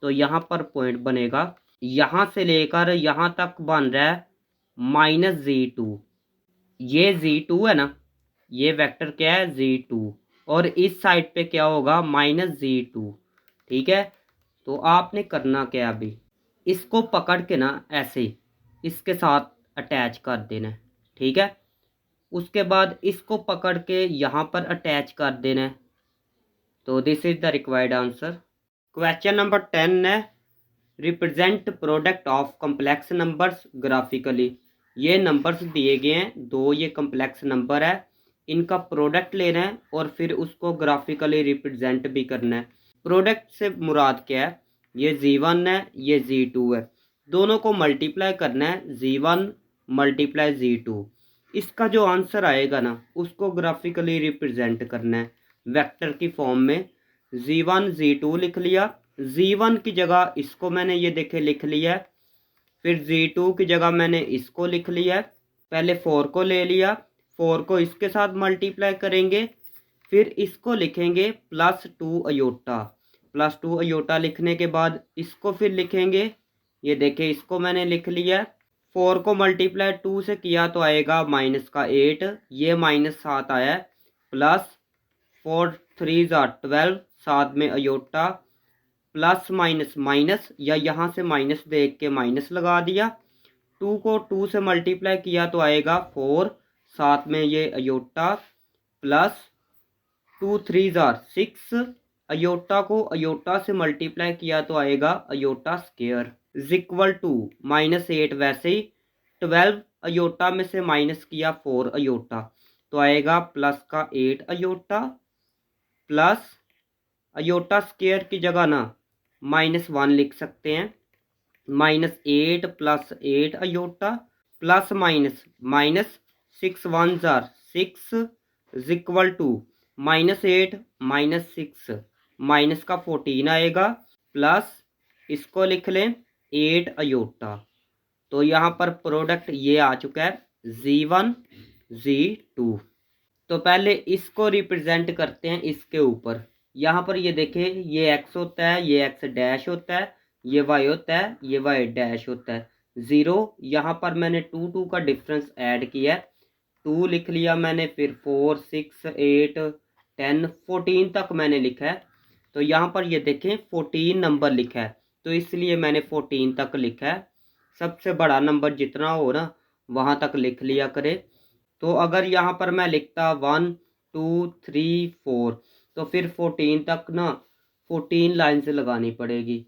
तो यहाँ पर पॉइंट बनेगा, यहाँ से लेकर यहाँ तक बन रहा है -Z2। ये Z2 है ना, ये वेक्टर क्या है, Z2, और इस साइड पे क्या होगा, -Z2, ठीक है। तो आपने करना क्या, अभी इसको पकड़ के ना ऐसे इसके साथ अटैच कर देना है, ठीक है। उसके बाद इसको पकड़ के यहाँ पर अटैच कर देना है। तो this is the required answer. Question number 10 है, represent product of complex numbers graphically. ये नंबर्स दिए गए हैं दो, ये कम्प्लेक्स नंबर है, इनका प्रोडक्ट लेना है और फिर उसको ग्राफिकली रिप्रेजेंट भी करना है। प्रोडक्ट से मुराद क्या है, ये Z1 है, ये Z2 है, दोनों को मल्टीप्लाई करना है, Z1 मल्टीप्लाई Z2। इसका जो आंसर आएगा ना उसको ग्राफिकली रिप्रेजेंट करना है वेक्टर की फॉर्म में। Z1 Z2 लिख लिया, Z1 की जगह इसको मैंने ये देखे लिख लिया है, फिर Z2 की जगह मैंने इसको लिख लिया है। पहले 4 को ले लिया, 4 को इसके साथ मल्टीप्लाई करेंगे, फिर इसको लिखेंगे +2 अयोटा। +2 अयोटा लिखने के बाद इसको फिर लिखेंगे, ये देखें इसको मैंने लिख लिया है। 4 को मल्टीप्लाई 2 से किया तो आएगा -8, ये -7 आया है, प्लस 4 3 12, साथ में अयोटा, प्लस माइनस माइनस, या यहाँ से माइनस देख के माइनस लगा दिया। 2 को 2 से मल्टीप्लाई किया तो आएगा 4, साथ में ये अयोटा, प्लस 2 3 6, अयोटा को अयोटा से मल्टीप्लाई किया तो आएगा अयोटा स्क्वायर इक्वल टू -8। वैसे ही 12 अयोटा में से माइनस किया 4 अयोटा तो आएगा प्लस का 8 अयोटा, प्लस अयोटा स्क्वायर की जगह ना -1 लिख सकते हैं, -8 + 8 iota, plus minus minus 6 1 6 equal to -8 -6 minus का 14 आएगा, प्लस इसको लिख लें 8 अयोटा। तो यहाँ पर प्रोडक्ट ये आ चुका है Z1 Z2। तो पहले इसको रिप्रेजेंट करते हैं इसके ऊपर। यहाँ पर ये देखें, ये x होता है, ये x डैश होता है, ये y होता है, ये y डैश होता है। 0 यहाँ पर मैंने 2 2 का डिफरेंस ऐड किया है, 2 लिख लिया मैंने, फिर 4 6 8 10 14 तक मैंने लिखा है। तो यहाँ पर ये देखें 14 नंबर लिखा है, तो इसलिए मैंने 14 तक लिखा है। सबसे बड़ा नंबर जितना हो ना वहाँ तक लिख लिया करे। तो अगर यहाँ पर मैं लिखता 1 2 3 4, तो फिर 14 तक ना 14 लाइन्स लगानी पड़ेगी।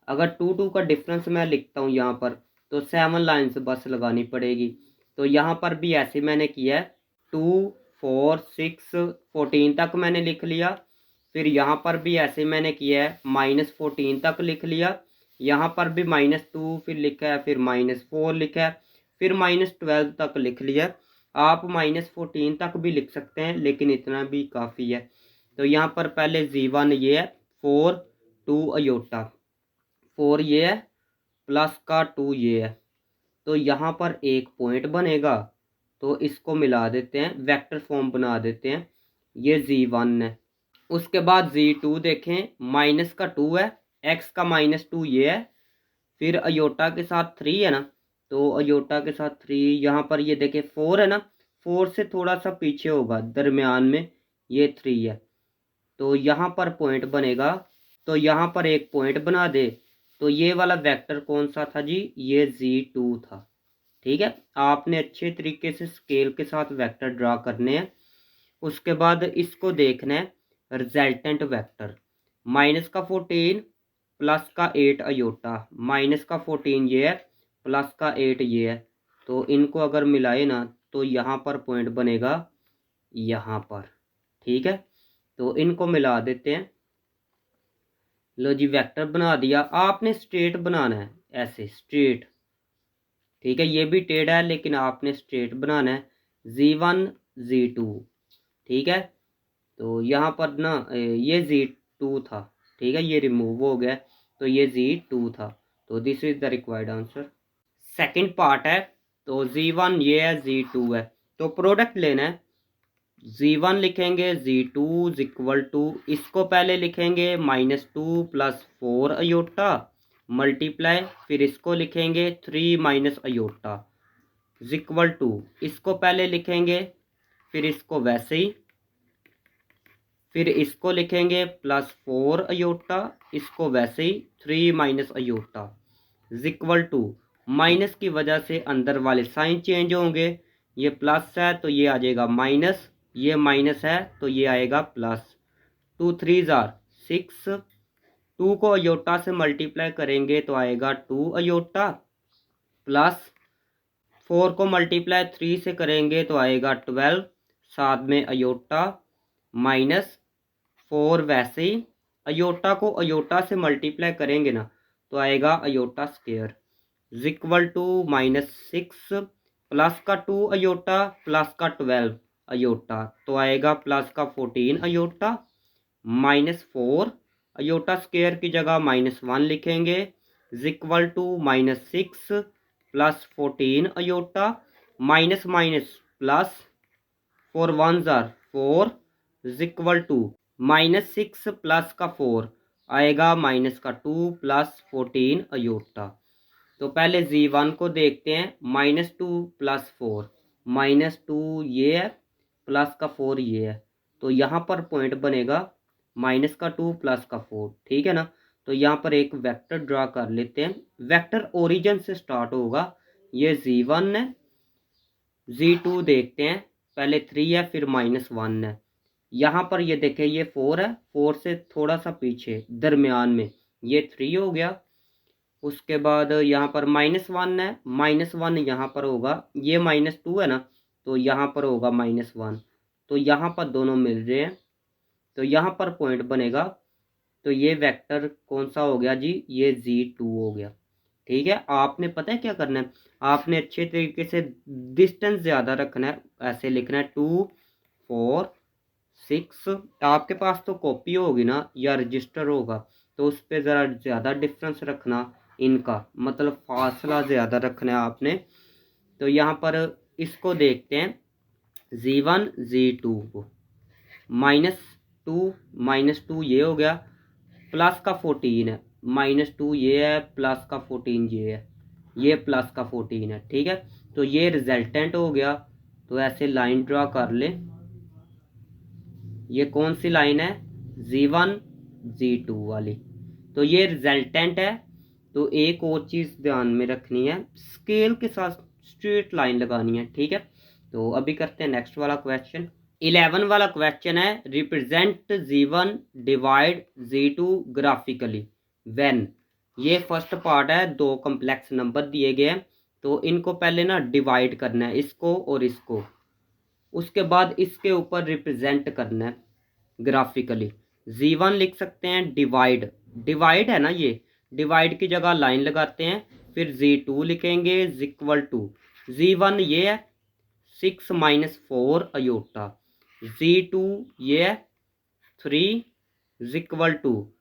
अगर 2 2 का डिफरेंस मैं लिखता हूँ यहाँ पर, तो 7 लाइन्स बस लगानी पड़ेगी। तो यहाँ पर भी ऐसे मैंने किया है, 2 4 6 14 तक मैंने लिख लिया। फिर यहाँ पर भी ऐसे मैंने किया है, -14 तक लिख लिया। यहाँ पर भी -2 फिर लिखा है, फिर -4 लिखा है, फिर -12 तक लिख लिया। आप -14 तक भी लिख सकते हैं, लेकिन इतना भी काफ़ी है। तो यहाँ पर पहले Z1 ये है 4 2 अयोटा, 4 ये है, प्लस का 2 ये है। तो यहाँ पर एक पॉइंट बनेगा, तो इसको मिला देते हैं, वेक्टर फॉर्म बना देते हैं। ये Z1 है। उसके बाद Z2 देखें, माइनस का 2 है, x का -2 ये है, फिर अयोटा के साथ 3 है ना, तो अयोटा के साथ 3, यहाँ पर ये देखें 4 है ना, 4 से थोड़ा सा पीछे होगा, दरमियान में ये 3 है। तो यहाँ पर पॉइंट बनेगा, तो यहाँ पर एक पॉइंट बना दे। तो ये वाला वेक्टर कौन सा था जी, ये Z2 था। ठीक है, आपने अच्छे तरीके से स्केल के साथ वेक्टर ड्रा करने हैं। उसके बाद इसको देखना है रिजल्टेंट वेक्टर, माइनस का 14 प्लस का 8 अयोटा, माइनस का 14 ये है, प्लस का 8 ये है। तो इनको अगर मिलाए ना तो यहाँ पर पॉइंट बनेगा यहाँ पर। ठीक है, तो इनको मिला देते हैं। लो जी, वेक्टर बना दिया। आपने स्ट्रेट बनाना है, ऐसे स्ट्रेट। ठीक है, ये भी टेढ़ा है लेकिन आपने स्ट्रेट बनाना है। Z1 Z2, ठीक है। तो यहाँ पर ना ये Z2 था, ठीक है, ये रिमूव हो गया, तो ये Z2 था। तो this is the required answer. Second part है, तो Z1 ये है, Z2 है, तो प्रोडक्ट लेना है। Z1 लिखेंगे, Z2 इक्वल टू, इसको पहले लिखेंगे -2 + 4 अयोटा मल्टीप्लाई, फिर इसको लिखेंगे 3 - अयोटा इक्वल टू, इसको पहले लिखेंगे, फिर इसको वैसे ही, फिर इसको लिखेंगे +4 अयोटा, इसको वैसे ही 3 - अयोटा इक्वल टू, माइनस की वजह से अंदर वाले साइन चेंज होंगे। ये प्लस है तो ये आ जाएगा माइनस, ये माइनस है तो ये आएगा प्लस। 2 3 6, 2 को अयोटा से मल्टीप्लाई करेंगे तो आएगा 2 अयोटा, प्लस 4 को मल्टीप्लाई 3 से करेंगे तो आएगा 12, साथ में अयोटा माइनस 4, वैसे ही अयोटा को अयोटा से मल्टीप्लाई करेंगे ना तो आएगा iota square equal to -6 plus का 2 अयोटा प्लस का 12 अयोटा, तो आएगा प्लस का 14 अयोटा -4 अयोटा स्क्वायर की जगह -1 लिखेंगे equal to -6 plus 14 iota minus minus plus 4 1s are 4 equal to -6 plus का 4 आएगा माइनस का 2 प्लस 14 अयोटा। तो पहले z1 को देखते हैं, -2 प्लस 4 -2 ये है प्लस का 4 ये है, तो यहाँ पर पॉइंट बनेगा -2 प्लस का 4, ठीक है ना। तो यहाँ पर एक वेक्टर ड्रा कर लेते हैं। वेक्टर ओरिजिन से स्टार्ट होगा, ये z1 है, z2 देखते हैं, पहले 3 है फिर -1 है। यहाँ पर ये देखें ये 4 है, 4 से थोड़ा सा पीछे दरमियान में ये 3 हो गया। उसके बाद यहाँ पर -1 है, -1 यहाँ पर होगा, ये -2 है ना तो यहाँ पर होगा -1, तो यहाँ पर दोनों मिल रहे हैं तो यहाँ पर पॉइंट बनेगा। तो ये वेक्टर कौन सा हो गया जी, ये z2 हो गया, ठीक है। आपने पता है क्या करना है, आपने अच्छे तरीके से डिस्टेंस ज़्यादा रखना है, ऐसे लिखना है 2 4 6। आपके पास तो कॉपी होगी ना या रजिस्टर होगा तो उस पर ज़रा ज़्यादा डिफरेंस रखना, इनका मतलब फासला ज़्यादा रखना है आपने। तो यहाँ पर इसको देखते हैं, z1 z2 को -2 ये हो गया, प्लस का 14 है, -2 ये है प्लस का 14 ये प्लस का 14 है, ठीक है। तो ये रिजल्टेंट हो गया। तो ऐसे लाइन ड्रा कर ले, ये कौन सी लाइन है, z1 z2 वाली, तो ये रिजल्टेंट है। तो एक और चीज़ ध्यान में रखनी है, स्केल के साथ स्ट्रेट लाइन लगानी है, ठीक है। तो अभी करते हैं नेक्स्ट वाला क्वेश्चन। 11 वाला क्वेश्चन है, represent z1 divide z2 graphically when. ये फर्स्ट पार्ट है, दो कम्प्लेक्स नंबर दिए गए हैं तो इनको पहले ना डिवाइड करना है, इसको और इसको, उसके बाद इसके ऊपर रिप्रेजेंट करना है ग्राफिकली। z1 लिख सकते हैं डिवाइड, डिवाइड है ना, ये डिवाइड की जगह लाइन लगाते हैं, फिर z2 लिखेंगे इक्वल टू z1 ये है 6 -4 अयोटा, z2 ये है 3 इक्वल टू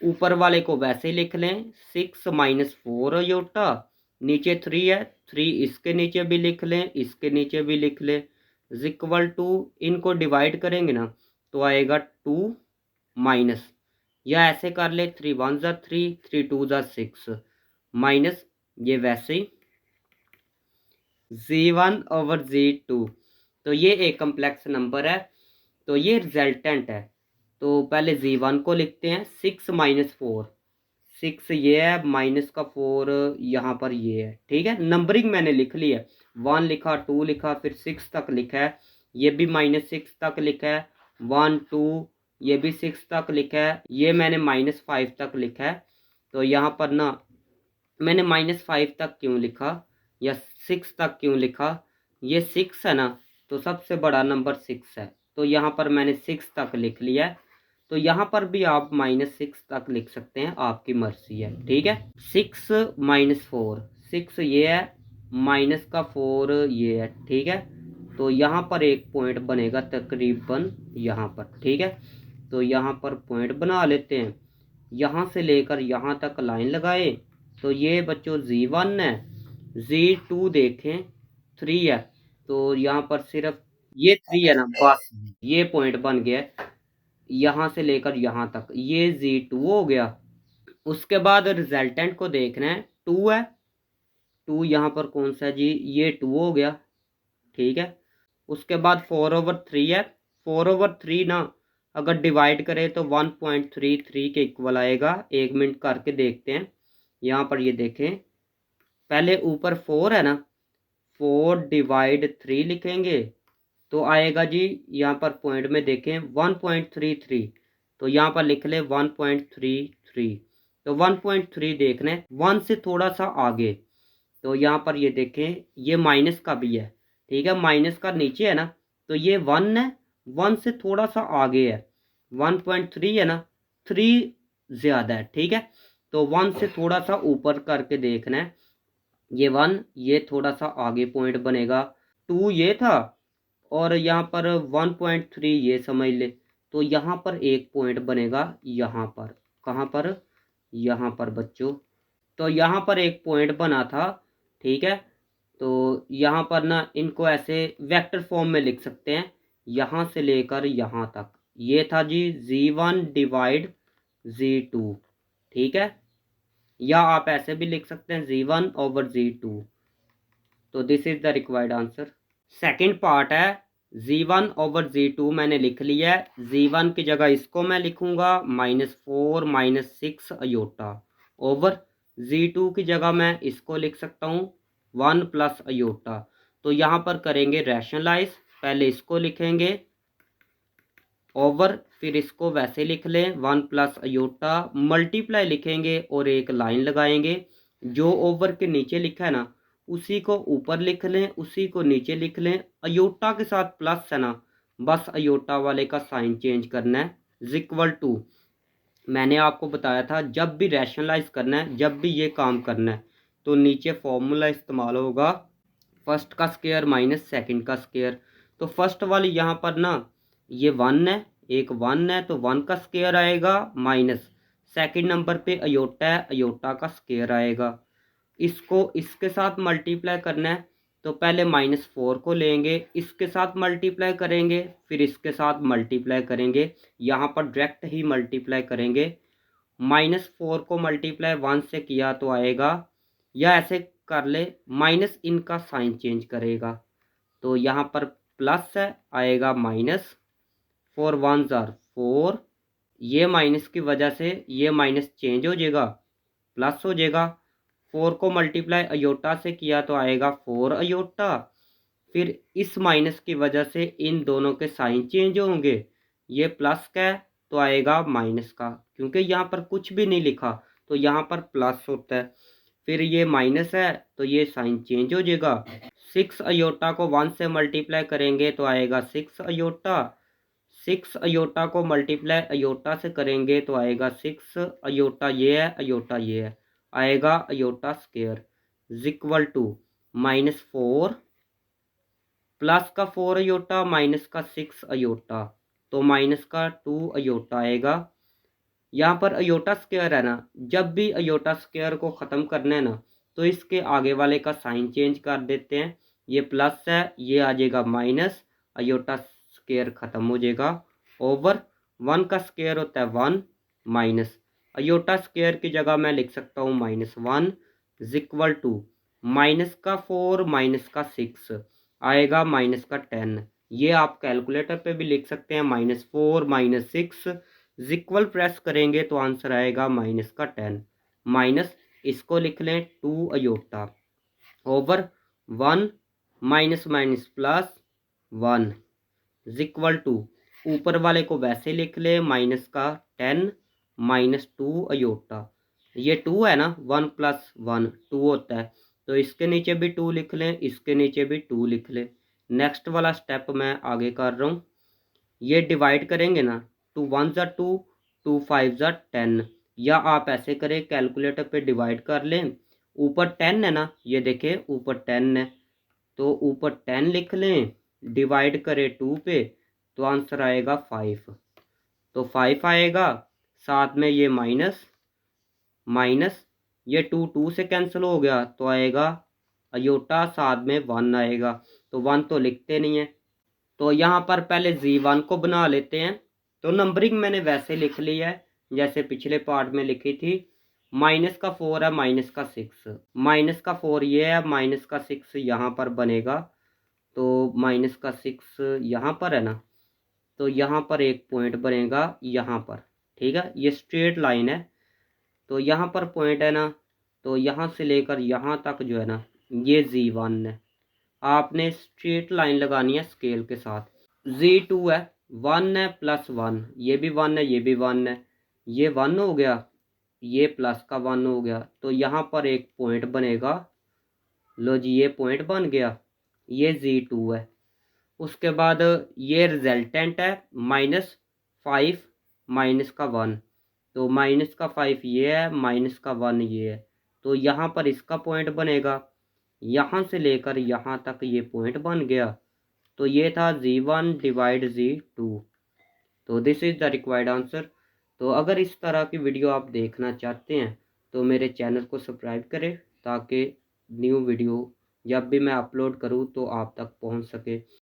ऊपर वाले को वैसे लिख लें 6 -4 अयोटा, नीचे 3 है, 3 इसके नीचे भी लिख लें, इसके नीचे भी लिख लें इक्वल टू, इनको डिवाइड करेंगे ना तो आएगा 2 माइनस, या ऐसे कर ले 3 1s are 3 3 2s are 6 minus, ये वैसे ही z1 ओवर z2। तो ये एक कम्प्लेक्स नंबर है, तो ये रिजल्टेंट है। तो पहले z1 को लिखते हैं 6 -4, 6 ये है माइनस का 4 यहाँ पर ये है, ठीक है। नंबरिंग मैंने लिख ली है, 1 लिखा 2 लिखा फिर 6 तक लिखा है, ये भी -6 तक लिखा है, 1 2 ये भी 6 तक लिखा है, ये मैंने -5 तक लिखा है। तो यहाँ पर ना मैंने -5 तक क्यों लिखा या 6 तक क्यों लिखा, ये 6 है ना तो सबसे बड़ा नंबर 6 है, तो यहाँ पर मैंने 6 तक लिख लिया है। तो यहाँ पर भी आप -6 तक लिख सकते हैं, आपकी मर्जी है, ठीक है। 6 -4, 6 ये है माइनस का 4 ये है, ठीक है। तो यहाँ पर एक पॉइंट बनेगा तकरीबन यहाँ पर, ठीक है। तो यहाँ पर पॉइंट बना लेते हैं, यहाँ से लेकर यहाँ तक लाइन लगाए। तो ये बच्चों z1 है, z2 देखें 3 है, तो यहाँ पर सिर्फ ये 3 है ना, बस ये पॉइंट बन गया, यहाँ से लेकर यहाँ तक ये z2 हो गया। उसके बाद रिजल्टेंट को देखना है, 2 है, 2 यहाँ पर कौन सा जी, ये 2 हो गया, ठीक है। उसके बाद 4/3 है, 4/3 ना अगर डिवाइड करें तो 1.33 के इक्वल आएगा। 1 मिनट करके देखते हैं, यहाँ पर ये देखें, पहले ऊपर 4 है ना, 4 डिवाइड 3 लिखेंगे तो आएगा जी, यहाँ पर पॉइंट में देखें 1.33, तो यहाँ पर लिख ले 1.33। तो 1.3 देखना है 1 से थोड़ा सा आगे, तो यहाँ पर ये देखें, ये माइनस का भी है, ठीक है, माइनस का नीचे है ना, तो ये 1 है, 1 से थोड़ा सा आगे है, 1.3 है ना, 3 ज़्यादा है, ठीक है। तो 1 से थोड़ा सा ऊपर करके देखना है, ये 1, ये थोड़ा सा आगे पॉइंट बनेगा, 2 ये था, और यहाँ पर 1.3 ये समझ ले। तो यहाँ पर एक पॉइंट बनेगा, यहाँ पर, कहाँ पर, यहाँ पर बच्चों। तो यहाँ पर एक पॉइंट बना था, ठीक है। तो यहाँ पर ना इनको ऐसे वेक्टर फॉर्म में लिख सकते हैं, यहाँ से लेकर यहाँ तक, ये था जी Z1 डिवाइड Z2, ठीक है। या आप ऐसे भी लिख सकते हैं Z1 ओवर Z2। तो this is the required answer. Second part है Z1 ओवर Z2, मैंने लिख लिया है। Z1 की जगह इसको मैं लिखूंगा -4 -6 अयोटा, ओवर Z2 की जगह मैं इसको लिख सकता हूँ 1 प्लस अयोटा। तो यहाँ पर करेंगे रैशनलाइज, पहले इसको लिखेंगे ओवर, फिर इसको वैसे लिख लें 1 प्लस अयोटा, मल्टीप्लाई लिखेंगे और एक लाइन लगाएंगे। जो ओवर के नीचे लिखा है ना, उसी को ऊपर लिख लें, उसी को नीचे लिख लें। अयोटा के साथ प्लस है ना, बस अयोटा वाले का साइन चेंज करना है, इक्वल टू। मैंने आपको बताया था जब भी रैशनलाइज करना है, जब भी ये काम करना है, तो नीचे फॉर्मूला इस्तेमाल होगा, फर्स्ट का स्क्वायर माइनस सेकंड का स्क्वायर। तो फर्स्ट वाली यहाँ पर ना ये 1 है, एक 1 है, तो 1 का स्क्वायर आएगा, माइनस सेकंड नंबर पे अयोटा है, अयोटा का स्क्वायर आएगा। इसको इसके साथ मल्टीप्लाई करना है, तो पहले -4 को लेंगे, इसके साथ मल्टीप्लाई करेंगे, फिर इसके साथ मल्टीप्लाई करेंगे, यहाँ पर डायरेक्ट ही मल्टीप्लाई करेंगे। -4 को मल्टीप्लाई 1 से किया तो आएगा, या ऐसे कर ले, माइनस इनका साइन चेंज करेगा, तो यहाँ पर प्लस है, आएगा माइनस, 4 1 ज़ार 4, ये माइनस की वजह से ये माइनस चेंज हो जाएगा, प्लस हो जाएगा। 4 को मल्टीप्लाई अयोटा से किया तो आएगा 4 अयोटा, फिर इस माइनस की वजह से इन दोनों के साइन चेंज होंगे, ये प्लस का है तो आएगा माइनस का, क्योंकि यहाँ पर कुछ भी नहीं लिखा तो यहाँ पर प्लस होता है। फिर ये माइनस है तो ये साइन चेंज हो जाएगा। 6 अयोटा को 1 से मल्टीप्लाई करेंगे तो आएगा 6 अयोटा, 6 अयोटा को मल्टीप्लाई अयोटा से करेंगे तो आएगा 6 अयोटा, ये है अयोटा, ये है, आएगा iota square, equal to -4 plus का 4 अयोटा माइनस का 6 अयोटा, तो माइनस का 2 अयोटा आएगा। यहाँ पर अयोटा स्क्वायर है ना, जब भी अयोटा स्क्वायर को ख़त्म करना है ना, तो इसके आगे वाले का साइन चेंज कर देते हैं, ये प्लस है, ये आ जाएगा माइनस, अयोटा स्क्वायर ख़त्म हो जाएगा, ओवर 1 का स्क्वायर होता है 1, माइनस अयोटा स्क्वायर की जगह मैं लिख सकता हूँ -1, इक्वल टू माइनस का 4 माइनस का 6 आएगा माइनस का 10। ये आप कैलकुलेटर पे भी लिख सकते हैं, -4 -6 इक्वल प्रेस करेंगे तो आंसर आएगा माइनस का 10, माइनस इसको लिख लें 2 iota, over 1 minus minus plus 1 equal to, ऊपर वाले को वैसे लिख ले माइनस का 10 -2 अयोटा, ये 2 है ना, 1 प्लस 1 2 होता है, तो इसके नीचे भी 2 लिख लें, इसके नीचे भी 2 लिख लें। नेक्स्ट वाला स्टेप मैं आगे कर रहा हूँ, ये डिवाइड करेंगे ना, 2 1 ज़ा 2, 2 5 ज़ा 10, या आप ऐसे करें कैलकुलेटर पे डिवाइड कर लें, ऊपर 10 है ना, ये देखें ऊपर 10 है, तो ऊपर 10 लिख लें, डिवाइड करें 2 पे तो आंसर आएगा 5, तो 5 आएगा, साथ में ये माइनस माइनस, ये 2 2 से कैंसिल हो गया तो आएगा अयोटा, साथ में 1 आएगा, तो 1 तो लिखते नहीं है। तो यहाँ पर पहले Z1 को बना लेते हैं, तो नंबरिंग मैंने वैसे लिख ली है जैसे पिछले पार्ट में लिखी थी, माइनस का 4 है माइनस का 6, माइनस का 4 ये है, माइनस का 6 यहाँ पर बनेगा, तो माइनस का 6 यहाँ पर है ना, तो यहाँ पर एक पॉइंट बनेगा यहाँ पर, ठीक है, ये स्ट्रेट लाइन है, तो यहाँ पर पॉइंट है ना, तो यहाँ से लेकर यहाँ तक जो है ना, ये Z1 है, आपने स्ट्रेट लाइन लगानी है स्केल के साथ। Z2 है, 1 है प्लस 1, ये भी 1 है, ये भी 1 है, ये 1 हो गया, ये प्लस का 1 हो गया, तो यहाँ पर एक पॉइंट बनेगा लो जी ये पॉइंट बन गया, ये Z2 है। उसके बाद ये रिजल्टेंट है -5 -1, तो -5 ये है, -1 ये है, तो यहाँ पर इसका पॉइंट बनेगा। यहाँ से लेकर यहाँ तक ये पॉइंट बन गया, तो ये था Z1 डिवाइड Z2। तो this is the required answer. तो अगर इस तरह की वीडियो आप देखना चाहते हैं तो मेरे चैनल को सब्सक्राइब करें, ताकि न्यू वीडियो जब भी मैं अपलोड करूं तो आप तक पहुंच सके।